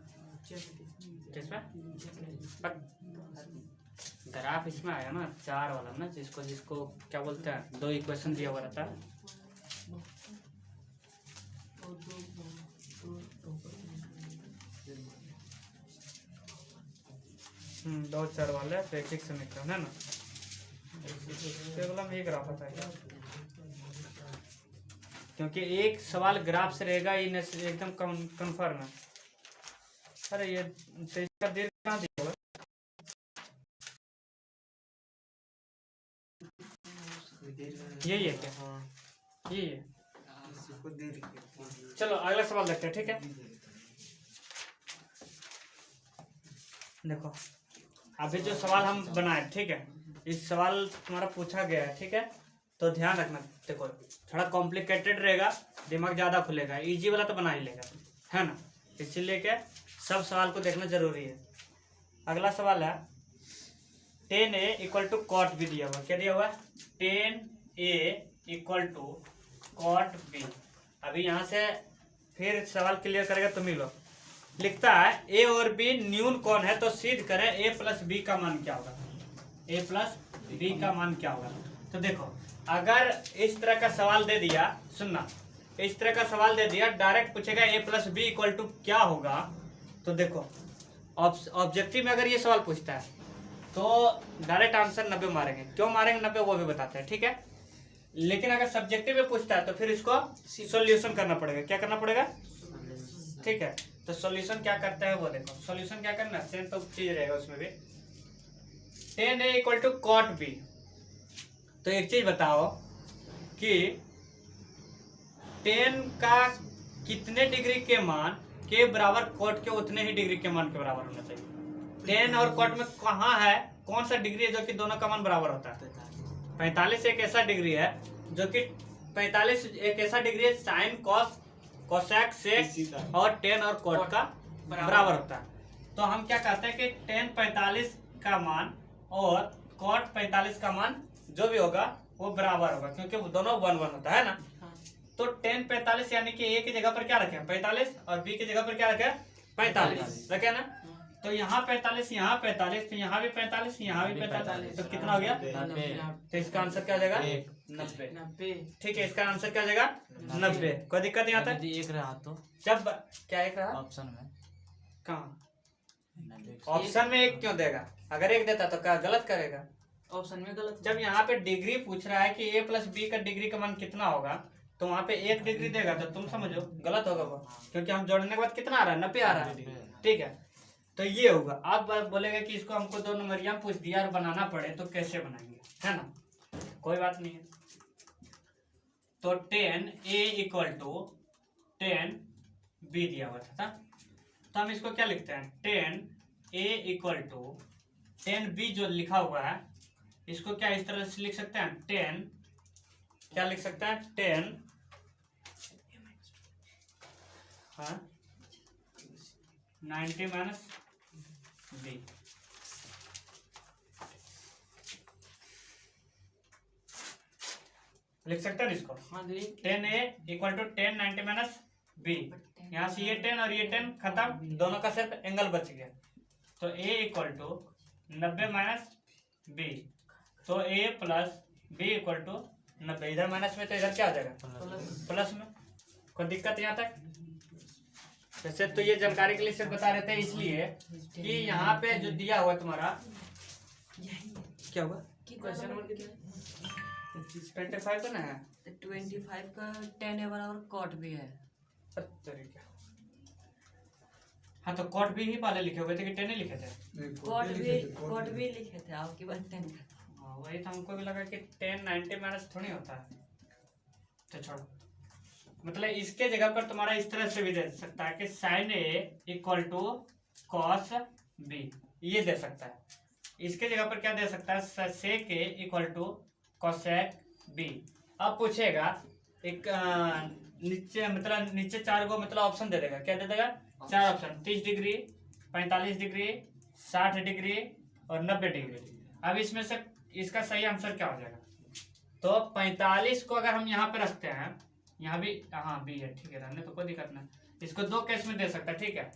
ग्राफ इसमें आया ना 4 वाला ना, जिसको क्या बोलते हैं, 2 इक्वेशन दिया हुआ रहता है। 2 4 वाले रैखिक समीकरण है ना, इसके वाला में एक ग्राफ आता है, क्योंकि एक सवाल ग्राफ से रहेगा ये एकदम कंफर्म है। अरे ये दीर्घ कहाँ दिया हुआ, यही है क्या, यही है। चलो अगला सवाल देखते हैं, ठीक है। देखो अभी जो सवाल हम बनाए, ठीक है, इस सवाल तुम्हारा पूछा गया है, ठीक है, तो ध्यान रखना। देखो थोड़ा कॉम्प्लिकेटेड रहेगा, दिमाग ज्यादा खुलेगा, इजी वाला तो बना ही लेगा, है ना, इसीलिए क्या सब सवाल को देखना जरूरी है। अगला सवाल है 10a equal to cot B दिया हुआ, क्या दिया हुआ है 10a equal to cot B. अभी यहाँ से फिर सवाल क्लियर करेगा तुम ही लोग। लिखता है ए और बी न्यून कौन है, तो सिद्ध करें ए प्लस बी का मान क्या होगा, ए प्लस बी का मान क्या होगा। तो देखो अगर इस तरह का सवाल दे दिया, सुनना, इस तरह का सवाल दे दिया, डायरेक्ट पूछेगा ए प्लस बी इक्वल टू क्या होगा, तो देखो ऑब्जेक्टिव में अगर ये सवाल पूछता है तो डायरेक्ट आंसर 90 मारेंगे। क्यों मारेंगे 90 वो भी बताते हैं, ठीक है। लेकिन अगर सब्जेक्टिव में पूछता है तो फिर इसको सॉल्यूशन करना पड़ेगा। क्या करना पड़ेगा, ठीक है। तो सॉल्यूशन क्या करते हैं वो देखो, सॉल्यूशन क्या करना, सेम तो चीज रहेगा उसमें भी। 10a equal to cot B. तो एक चीज बताओ कि 10 का कितने डिग्री के मान के बराबर कॉट के उतने ही डिग्री के मान के बराबर होना चाहिए। 10 और कॉट में कहाँ है, कौन सा डिग्री है जो कि दोनों का मान बराबर होता है। 45 एक ऐसा डिग्री है जो कि 45 एक ऐसा डिग्री है साइन कॉस कोसेक सेक और 10 और कॉट का बराबर होता है। तो हम क्या कहते हैं कि 10 45 का मान और कॉट 45 का मान जो भी होगा वो बराबर होगा, क्योंकि वो दोनों 1 1 होता है ना। तो 10 45 यानी कि ए की जगह पर क्या रखे 45 और बी की जगह पर क्या रखे 45 रखे ना। तो यहाँ 45 यहाँ 45, तो यहाँ भी 45 यहाँ भी 45, तो कितना हो गया 90। तो इसका आंसर क्या हो जाएगा 90। ठीक है, इसका आंसर क्या हो जाएगा 90। कोई दिक्कत नहीं आता, एक रहा तो जब क्या एक रहा ऑप्शन में कहाँ, ऑप्शन में एक क्यों देगा, अगर एक देता तो क्या गलत करेगा, ऑप्शन में गलत। जब यहाँ पे डिग्री पूछ रहा है कि ए प्लस बी का डिग्री का मान कितना होगा, तो वहाँ पे एक डिग्री देगा तो तुम समझो गलत होगा वो, क्योंकि हम जोड़ने के बाद कितना आ रहा है 90 आ रहा है, ठीक है। तो ये होगा। आप बोलेगा कि इसको हमको 2 नंबरिया पूछ दिया और बनाना पड़े तो कैसे बनाएंगे, है ना, कोई बात नहीं है। तो 10a इक्वल टू 10b दिया हुआ था, तो हम इसको क्या लिखते हैं 10a इक्वल टू 10b जो लिखा हुआ है इसको क्या इस तरह से लिख सकते हैं 10, क्या लिख सकते हैं 10 हाँ 90 माइनस बी। लिख सकते हैं इसको 10a equal to 10 90 minus B. यहाँ से ये 10 और ये 10 खत्म, दोनों का सिर्फ एंगल बच गया। तो a equal to 90 minus B, तो a plus B equal to 90। इधर माइनस में तो इधर क्या आ जाएगा प्लस में। कोई दिक्कत यहाँ तक। वैसे तो ये जानकारी के लिए सिर्फ बता रहे थे इसलिए कि यहाँ पे जो दिया हुआ तुम्हारा क्या हुआ क्वेश्चन नंबर कितना 25 का ना है 25 का 10 है बराबर कॉट भी है। हाँ तो कॉट भी ही पहले लिखे हुए थे कि 10 ही लिखे थे, कॉट भी लिखे थे आपकी बात 10। वही तो हमको भी लगा कि 10 90 माइनस थोड़ी होता है। तो छोड़ो, मतलब इसके जगह पर तुम्हारा इस तरह से भी दे सकता है कि sine A equal to cos B, ये दे सकता है। इसके जगह पर क्या दे सकता है सेक ए इक्वल टू कॉसेक बी। अब पूछेगा एक नीचे मतलब नीचे 4 गो मतलब ऑप्शन दे देगा, क्या दे देगा 4 ऑप्शन 30 डिग्री 45 डिग्री 60 डिग्री और 90 डिग्री। अब इसमें से इसका सही आंसर क्या हो जाएगा, तो 45 को अगर हम यहाँ पे रखते हैं, यहाँ भी हाँ बी है ठीक है, रहने तो कोई दिक्कत नहीं। इसको 2 केस में दे सकता है, ठीक है।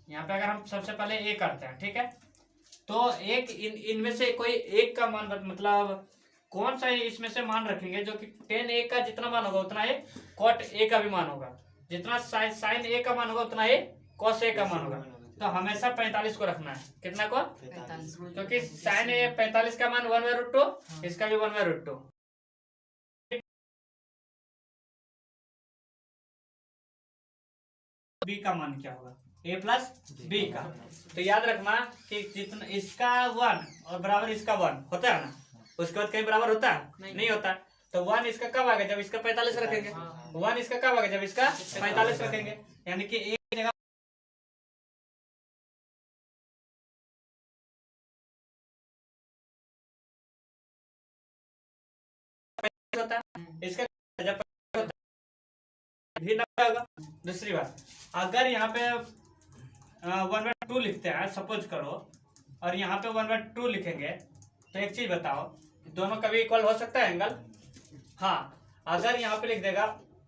यहाँ पे अगर हम सबसे पहले ए करते हैं, ठीक है, तो एक इनमें से कोई एक का मान मतलब कौन सा इसमें से मान रखेंगे जो कि 10 ए का जितना मान होगा उतना ही कॉट ए का भी मान होगा, जितना साइन ए का मान होगा उतना ही कॉस ए का मान होगा। तो हमेशा 45 को रखना है, कितना को 45, क्योंकि साइन ए 45 का मान 1/√2, इसका भी 1/√2। बी का मान क्या होगा a प्लस बी का। तो याद रखना कि जितना इसका 1 और बराबर इसका 1 होता है ना, उसके बाद कहीं बराबर होता है नहीं होता। तो 1 इसका कब आ गया जब इसका 45 रखेंगे, 1 इसका कब आ गया जब इसका 45 रखेंगे, यानी कि एक जगह होता है इसका जब भी 90 होगा। दूसरी बात, अगर यहाँ पे 1/2 लिखते हैं सपोज करो, और यहाँ पे 1/2 लिखेंगे, तो एक चीज बताओ, दोनों कभी इक्वल हो सकता है एंगल? हाँ, अगर यहाँ पे लिख देगा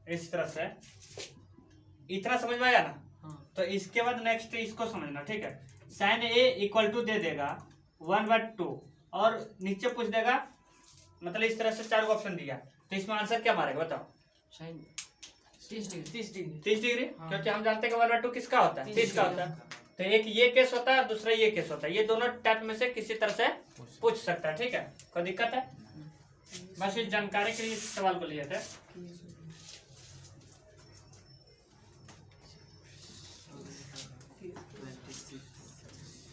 इस तरह से, इतना समझ में आया ना? तो इसके बाद नेक्स्ट इसको समझना, ठीक है। साइन ए इक्वल टू दे देगा 1/2 और नीचे पूछ देगा, मतलब इस तरह से 4 को ऑप्शन दिया, तो इसमें आंसर क्या मारेगा बताओ? 30 डिग्री। 30 डिग्री, क्योंकि हम जानते हैं कि 1/2 किसका होता है? 30 का होता है। तो एक ये केस होता है, दूसरा ये केस होता है, ये दोनों टाइप में से किसी तरह से पूछ सकता है, ठीक है। कोई दिक्कत है? बस इस जानकारी के लिए इस सवाल को लिए थे।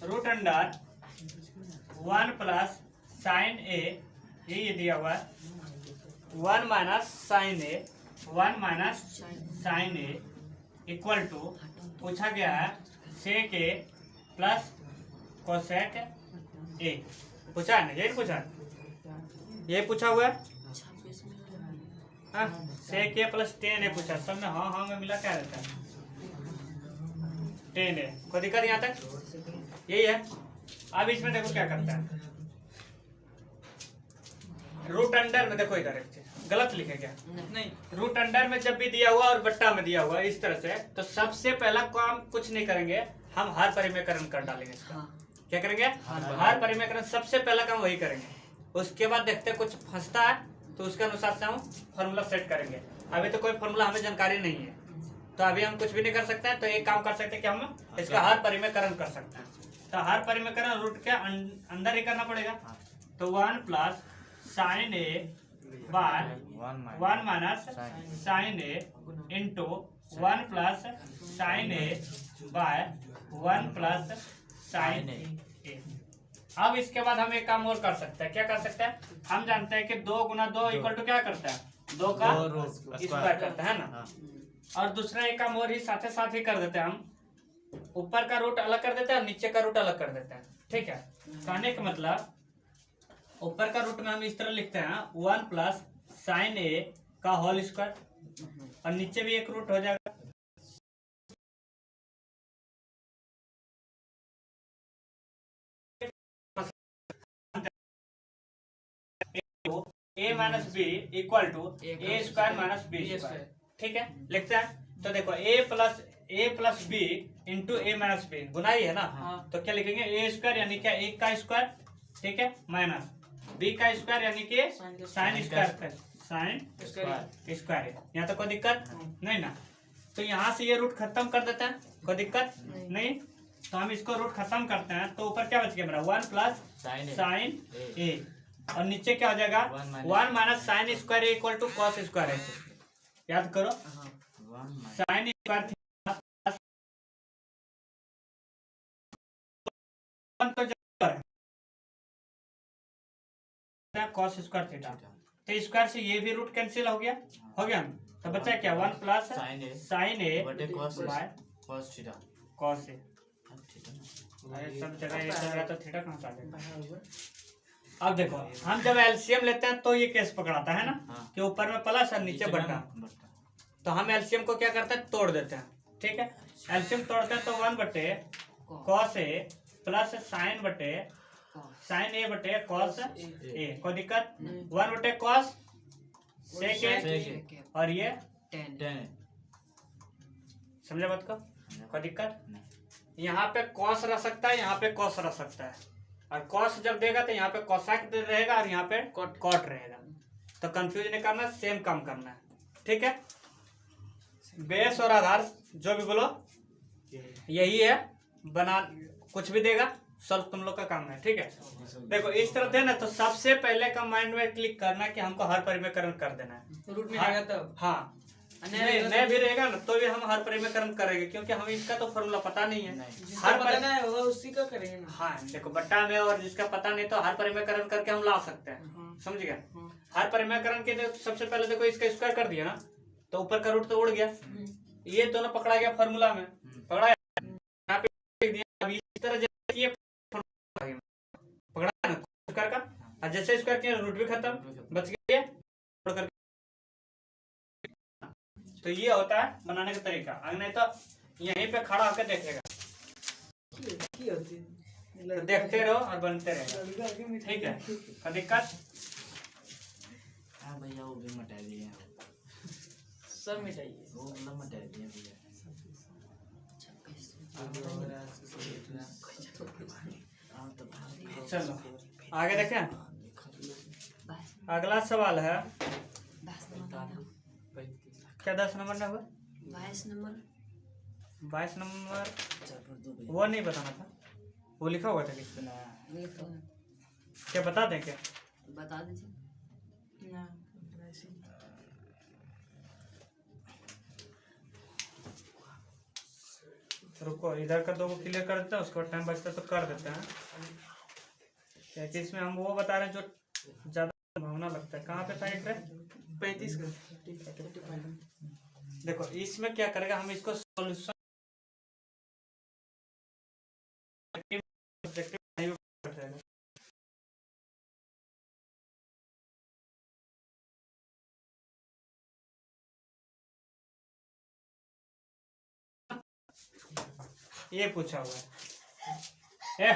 Root under 1 plus sine A, ये दिया हुआ है, 1 minus sine A, 1 minus sine A equal to, पूछा गया है सेक ए प्लस कोसेक ए, पूछा है ना? यही पूछा है, यही पूछा हुआ है। हाँ, सेक ए प्लस 10 ए पूछा, सब में हाँ हाँ में मिला क्या रहता है? 10 ए। कोई दिक्कत यहाँ तक? यही है। अब इसमें देखो क्या करता है, रूट अंडर में देखो, इधर गलत लिखे क्या? नहीं, रूट अंडर में जब भी दिया हुआ और बट्टा में दिया हुआ इस तरह से, तो सबसे पहला काम कुछ नहीं करेंगे, हम हर परिमेयकरण कर डालेंगे इसका। क्या करेंगे? हर परिमेयकरण, सबसे पहला काम वही करेंगे। उसके बाद देखते हैं कुछ फंसता है तो उसके अनुसार से हम फॉर्मूला सेट करेंगे। अभी तो कोई फॉर्मूला हमें जानकारी नहीं है, तो अभी हम कुछ भी नहीं कर सकते हैं। तो एक काम कर सकते हैं कि हम इसका हर परिमेयकरण कर सकते हैं। तो हर परिमेयकरण रूट के अंदर ही करना पड़ेगा। तो 1 plus sine A bye 1 minus sine A into 1 plus sine A bye 1 plus sine ए। अब इसके बाद हम एक और कर सकते हैं। क्या कर सकते हैं? हम जानते हैं कि 2 गुना 2 इक्वल टू क्या करता है? 2 का स्क्वायर करता है ना। और दूसरा एक काम और ही साथ ही कर देते हैं, हम ऊपर का रूट अलग कर देते हैं और नीचे का रूट अलग कर देते हैं, ठीक है। कहने का मतलब, ऊपर का रूट में हम इस तरह लिखते हैं 1 प्लस साइन ए का होल स्क्वायर, और नीचे भी एक रूट हो जाएगा। A minus B equal to A square minus B square, ठीक है। लिखते हैं तो देखो A plus B into A minus B, गुना ही है ना। तो क्या लिखेंगे? ए स्क्वायर यानी क्या? 1 का स्क्वायर, ठीक है, माइनस बी का स्क्वायर यानी कि साइन स्क्वायर, साइन स्क्वायर। यहाँ तो कोई दिक्कत नहीं ना। तो यहाँ से ये रूट खत्म कर देते हैं, कोई दिक्कत नहीं। तो हम इसको रूट खत्म करते हैं, तो ऊपर क्या बच गया मेरा? 1 प्लस साइन ए, और नीचे क्या हो जाएगा? 1 minus sine square equal to cos square है। याद करो, sine square cos square theta, तो स्क्वायर से ये भी रूट कैंसिल हो गया तो बचा क्या? 1 plus sine A cos A. सब जगह एक जगह तो थीटा कहाँ से आ जाएगा? अब देखो, हम जब एलसीएम लेते हैं तो ये केस पकड़ाता है ना, कि ऊपर में प्लस और नीचे बटा। तो हम एलसीएम को क्या करते हैं? तोड़ देते हैं, ठीक है। एलसीएम तोड़ते हैं तो 1 बटे कॉस ए प्लस साइन बटे साइन ए बटे कॉस ए। कोई दिक्कत? 1 बटे कॉस सेक ए और ये 10। समझे बात को? कोई दिक्कत? यहाँ पे कॉस रह सकता है, यहाँ पे कॉस रह सकता है, और कॉस जब देगा तो यहाँ पे कोसेक रहेगा और यहाँ पे कॉट रहेगा। तो कंफ्यूज नहीं करना, सेम काम करना है, ठीक है। बेस और आधार जो भी बोलो यही है, बना कुछ भी देगा, सॉल्व तुम लोग का काम है, ठीक है। देखो इस तरह थे ना, तो सबसे पहले का माइंड में क्लिक करना कि हमको हर परिमेयकरण कर देना है। रूट में आएगा तब, हाँ नहीं भी रहेगा ना तो भी हम हर परिमेयकरण करेंगे, क्योंकि हमें इसका तो फॉर्मूला पता नहीं है। हर पता है वो उसी का करेंगे ना। हाँ देखो, बट्टा में और जिसका पता नहीं तो हर परिमेयकरण करके हम ला सकते हैं, समझ गए। हर परिमेयकरण के सबसे पहले देखो इसका स्क्वायर कर दिया ना, तो ऊपर का रूट तो उड़ गया, ये दोनों पकड़ा गया फॉर्मूला में, पकड़ा यहाँ पे दिया। इस तरह पकड़ा ना स्क्वायर का, और जैसे स्क्वायर किया रूट भी खत्म, बच गया। तो ये होता है बनाने का तरीका। अगर नहीं तो यहीं पे खड़ा होकर देखेगा, तो देखते रहो और बनते रहेगा। ठीक है, कोई दिक्कत? हाँ भैया वो भी मिटा दिए सब मिटाइए। वो मतलब मिटा दिए भैया। चलो आगे देखें। अगला सवाल है, क्या 10 नंबर ना हुआ? 22 नंबर। 22 नंबर वो नहीं बताना था, वो लिखा हुआ था किस पे? क्या बता दें क्या? बता दीजिए ना। रुको, इधर का दो को क्लियर कर देते हैं, उसके बाद टाइम बचता है तो कर देते हैं। क्या कि इसमें हम वो बता रहे हैं जो ज्यादा संभावना लगता है। कहाँ पे था एक? 35 का। देखो इसमें क्या करेगा, हम इसको सॉल्यूशन ये पूछा हुआ है।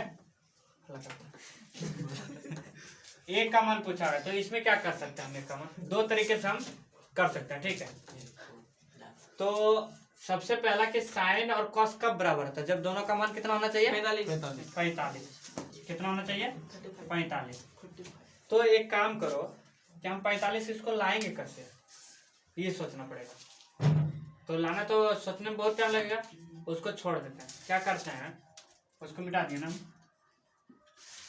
एक का मान पूछा है, तो इसमें क्या कर सकते हैं हम? एक का मान दो तरीके से हम कर सकते हैं। ठीक है, तो सबसे पहला कि साइन और कॉस कब बराबर होता है? जब दोनों का मान कितना होना चाहिए? 45। कितना होना चाहिए? 45। तो एक काम करो कि हम 45 इसको लाएंगे कैसे, ये सोचना पड़ेगा। तो लाना तो सोचने में बहुत टाइम लगेगा, उसको छोड़ देते हैं। क्या करते हैं, उसको मिटा दिया ना।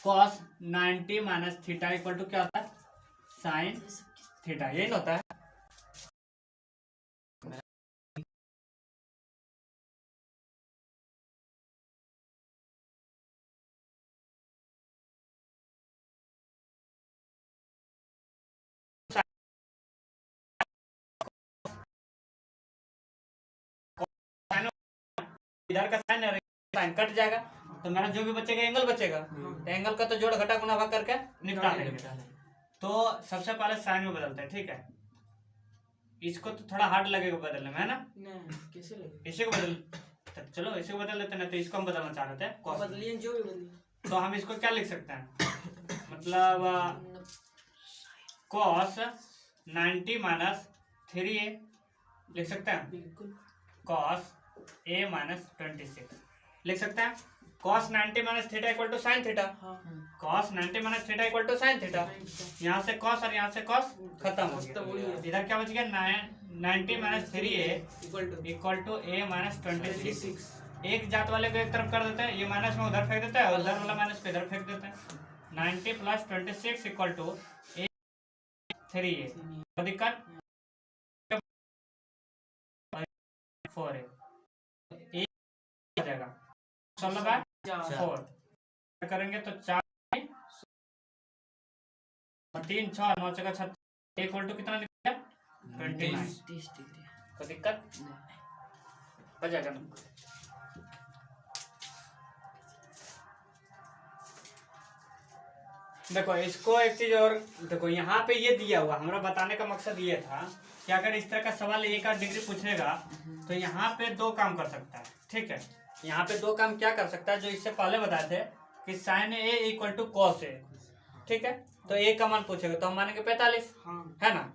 cos 90 minus theta equal to क्या होता है? Sine theta. यही होता है। इधर का साइन है, साइन कट जाएगा तो मेरा जो भी बचेगा एंगल बचेगा। तो एंगल का तो जोड़ घटा गुना भाग करके निपटा लेंगे। तो सबसे पहले साइन में बदलते हैं। ठीक है, इसको तो थोड़ा हार्ड लगेगा बदलने में, है ना? कैसे लगे? इसी को बदल, चलो इसी को बदल लेते हैं। तो इसको हम बदलना चाह रहे थे cos में। बदलिए, जो भी बदलिए। तो हम इसको क्या लिख सकते हैं, मतलब cos 90 माइनस 3a लिख सकते हैं। बिल्कुल। cos a माइनस 26 लिख सकते हैं। cos 90 minus theta equal to sine theta. cos 90 minus theta equal to sine theta. यहाँ से cos और यहाँ से cos खत्म हो गया। इधर क्या बच गया? 90 minus 3a equal to a minus 26। एक जात वाले को एक तरफ कर देते हैं, ये माइनस में उधर फेंक देता है और उधर वाला माइनस पे इधर फेंक देते हैं। 90 प्लस 26 इक्वल टू 3a। कोई दिक्कत? 4a जाएगा 16/4 करेंगे तो 4 और 3 6 9 जगह 36 इक्वल टू कितना निकलेगा? 29। 30 डिग्री। कोई दिक्कत? हो जाएगा ना? देखो इसको एक चीज और देखो, यहाँ पे ये दिया हुआ, हमारा बताने का मकसद ये था कि अगर इस तरह का सवाल एक आध डिग्री पूछेगा तो यहाँ पे दो काम कर सकता है। ठीक है, यहाँ पे दो काम क्या कर सकता है, जो इससे पहले बताए थे कि sine A equal to cos A. ठीक है, तो ए का मान पूछेगा तो हम मानेंगे 45, है ना?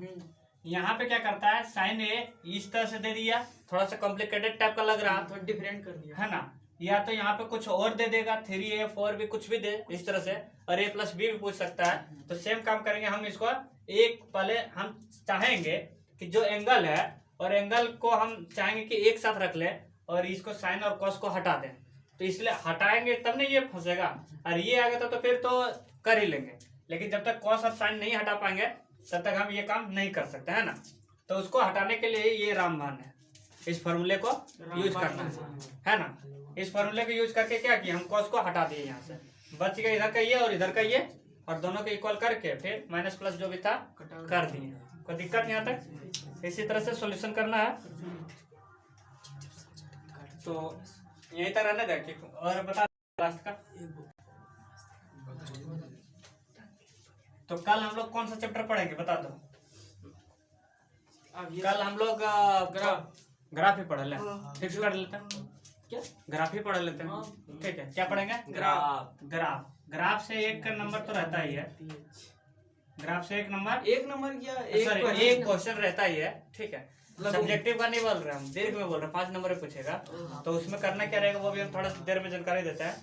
यहाँ पे क्या करता है, साइन ए इस तरह से दे दिया, थोड़ा सा कॉम्प्लिकेटेड टाइप का लग रहा थोड़ा डिफरेंट कर दिया, है ना? या तो यहाँ पे कुछ और दे देगा, 3a 4 भी कुछ भी दे इस तरह से, और a प्लस बी भी पूछ सकता है। तो सेम काम करेंगे हम इसको। एक पहले हम चाहेंगे कि जो एंगल है और एंगल को हम चाहेंगे कि एक साथ रख ले और इसको साइन और कॉस को हटा दें। तो इसलिए हटाएंगे तब नहीं ये फंसेगा, और ये आ गया तो फिर तो कर ही लेंगे। लेकिन जब तक कॉस और साइन नहीं हटा पाएंगे तब तक हम ये काम नहीं कर सकते, है ना? तो उसको हटाने के लिए ये रामबाण है, इस फॉर्मूले को यूज करना है ना? इस फॉर्मूले को यूज करके क्या किया, हम कॉस को हटा दिए, यहाँ से बच गया इधर का ये और इधर का ये, और दोनों को इक्वल करके फिर माइनस प्लस जो भी था कर दिए। कोई दिक्कत यहाँ तक? इसी तरह से सॉल्यूशन करना है। तो यहीं तक रहने दे, और बता लास्ट का। तो कल हम लोग कौन सा चैप्टर पढ़ेंगे बता दो? अब ये कल हम लोग ग्राफ ही पढ़ ले, फिक्स कर लेते हैं। क्या? ग्राफ ही पढ़ लेते हैं, ठीक है। क्या पढ़ेंगे? ग्राफ। ग्राफ। ग्राफ से एक नंबर तो रहता ही है, ग्राफ से एक नंबर, एक नंबर क्या सॉरी question एक क्वेश्चन रहता ही है, ठीक है। मतलब सब्जेक्टिव का नहीं बोल रहे हम, दीर्घ में बोल रहे हैं, 5 नंबर में पूछेगा। तो उसमें करना क्या रहेगा वो भी हम थोड़ा सी देर में जानकारी देता है।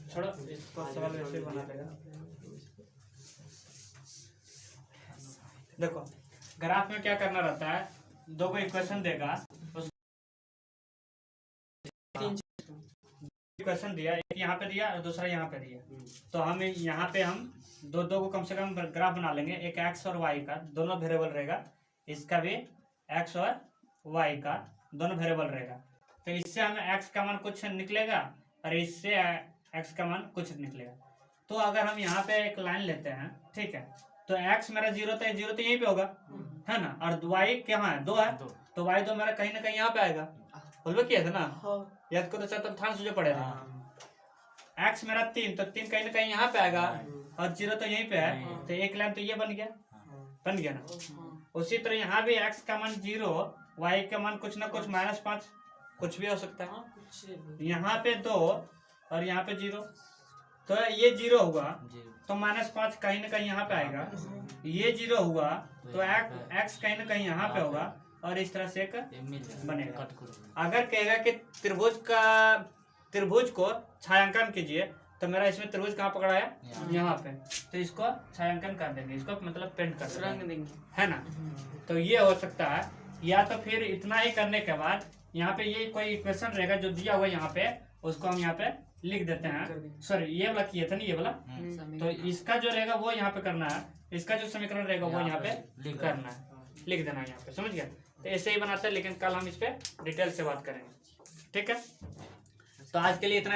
छोड़ो इसको, सवाल वैसे ही बना देगा। देखो ग्राफ में क्या करना रहता है, दो को इक्वेशन देगा, उस इक्वेशन दिया, एक यहाँ पे दिया और दूसरा यहाँ पे दिया। तो हम यहाँ पे हम दो को कम से कम ग्राफ बना लेंगे, एक एक्स और वाई का, दोनों वेरिएबल रहेगा। इसका भी एक्स और वाई का दोनों वेरिएबल रहेगा। तो इससे हमें एक्स का मान कुछ निकलेगा और इससे एक्स का मान कुछ निकलेगा। तो अगर हम यहाँ पे एक लाइन लेते हैं, ठीक है, तो एक्स मेरा 0 तो 0 तो यहीं पे होगा, है ना, और वाई क्या है 2 है, तो वाई 2 मेरा कहीं ना कहीं यहाँ पे आएगा। बोलबे किया था ना, याद करो, तो ध्यान से जो पड़े थे। एक्स मेरा 3, तो 3 कहीं ना कहीं यहाँ पे आएगा और 0 तो यहीं पे है, तो एक लाइन तो ये बन गया ना। उसी तरह यहाँ भी एक्स का मान 0, वाई का मान कुछ ना कुछ -5 कुछ भी हो सकता है। यहाँ पे 2 और यहाँ पे 0, तो ये 0 हुआ तो -5 कहीं ना कहीं यहाँ पे आएगा। ये 0 हुआ तो एक्स कहीं ना कहीं यहाँ पे होगा और इस तरह से एक बनेगा। अगर कहेगा कि त्रिभुज को छायांकन कीजिए, तो मेरा इसमें त्रिभुज कहाँ पकड़ा है, यहाँ पे, तो इसको छायांकन कर देंगे, इसको मतलब पेंट कर रंग देंगे, है ना। तो ये हो सकता है, या तो फिर इतना ही करने के बाद यहाँ पे ये कोई इक्वेशन रहेगा जो दिया हुआ यहाँ पे, उसको हम यहाँ पे लिख देते हैं। सॉरी ये वाला किया था ना, ये वाला, तो इसका जो रहेगा वो यहाँ पे करना है, इसका जो समीकरण रहेगा वो यहाँ पे करना है, लिख देना है यहाँ पे, समझ गया। तो ऐसे ही बनाते हैं, लेकिन कल हम इस पे डिटेल से बात करेंगे, ठीक है। तो आज के लिए इतना।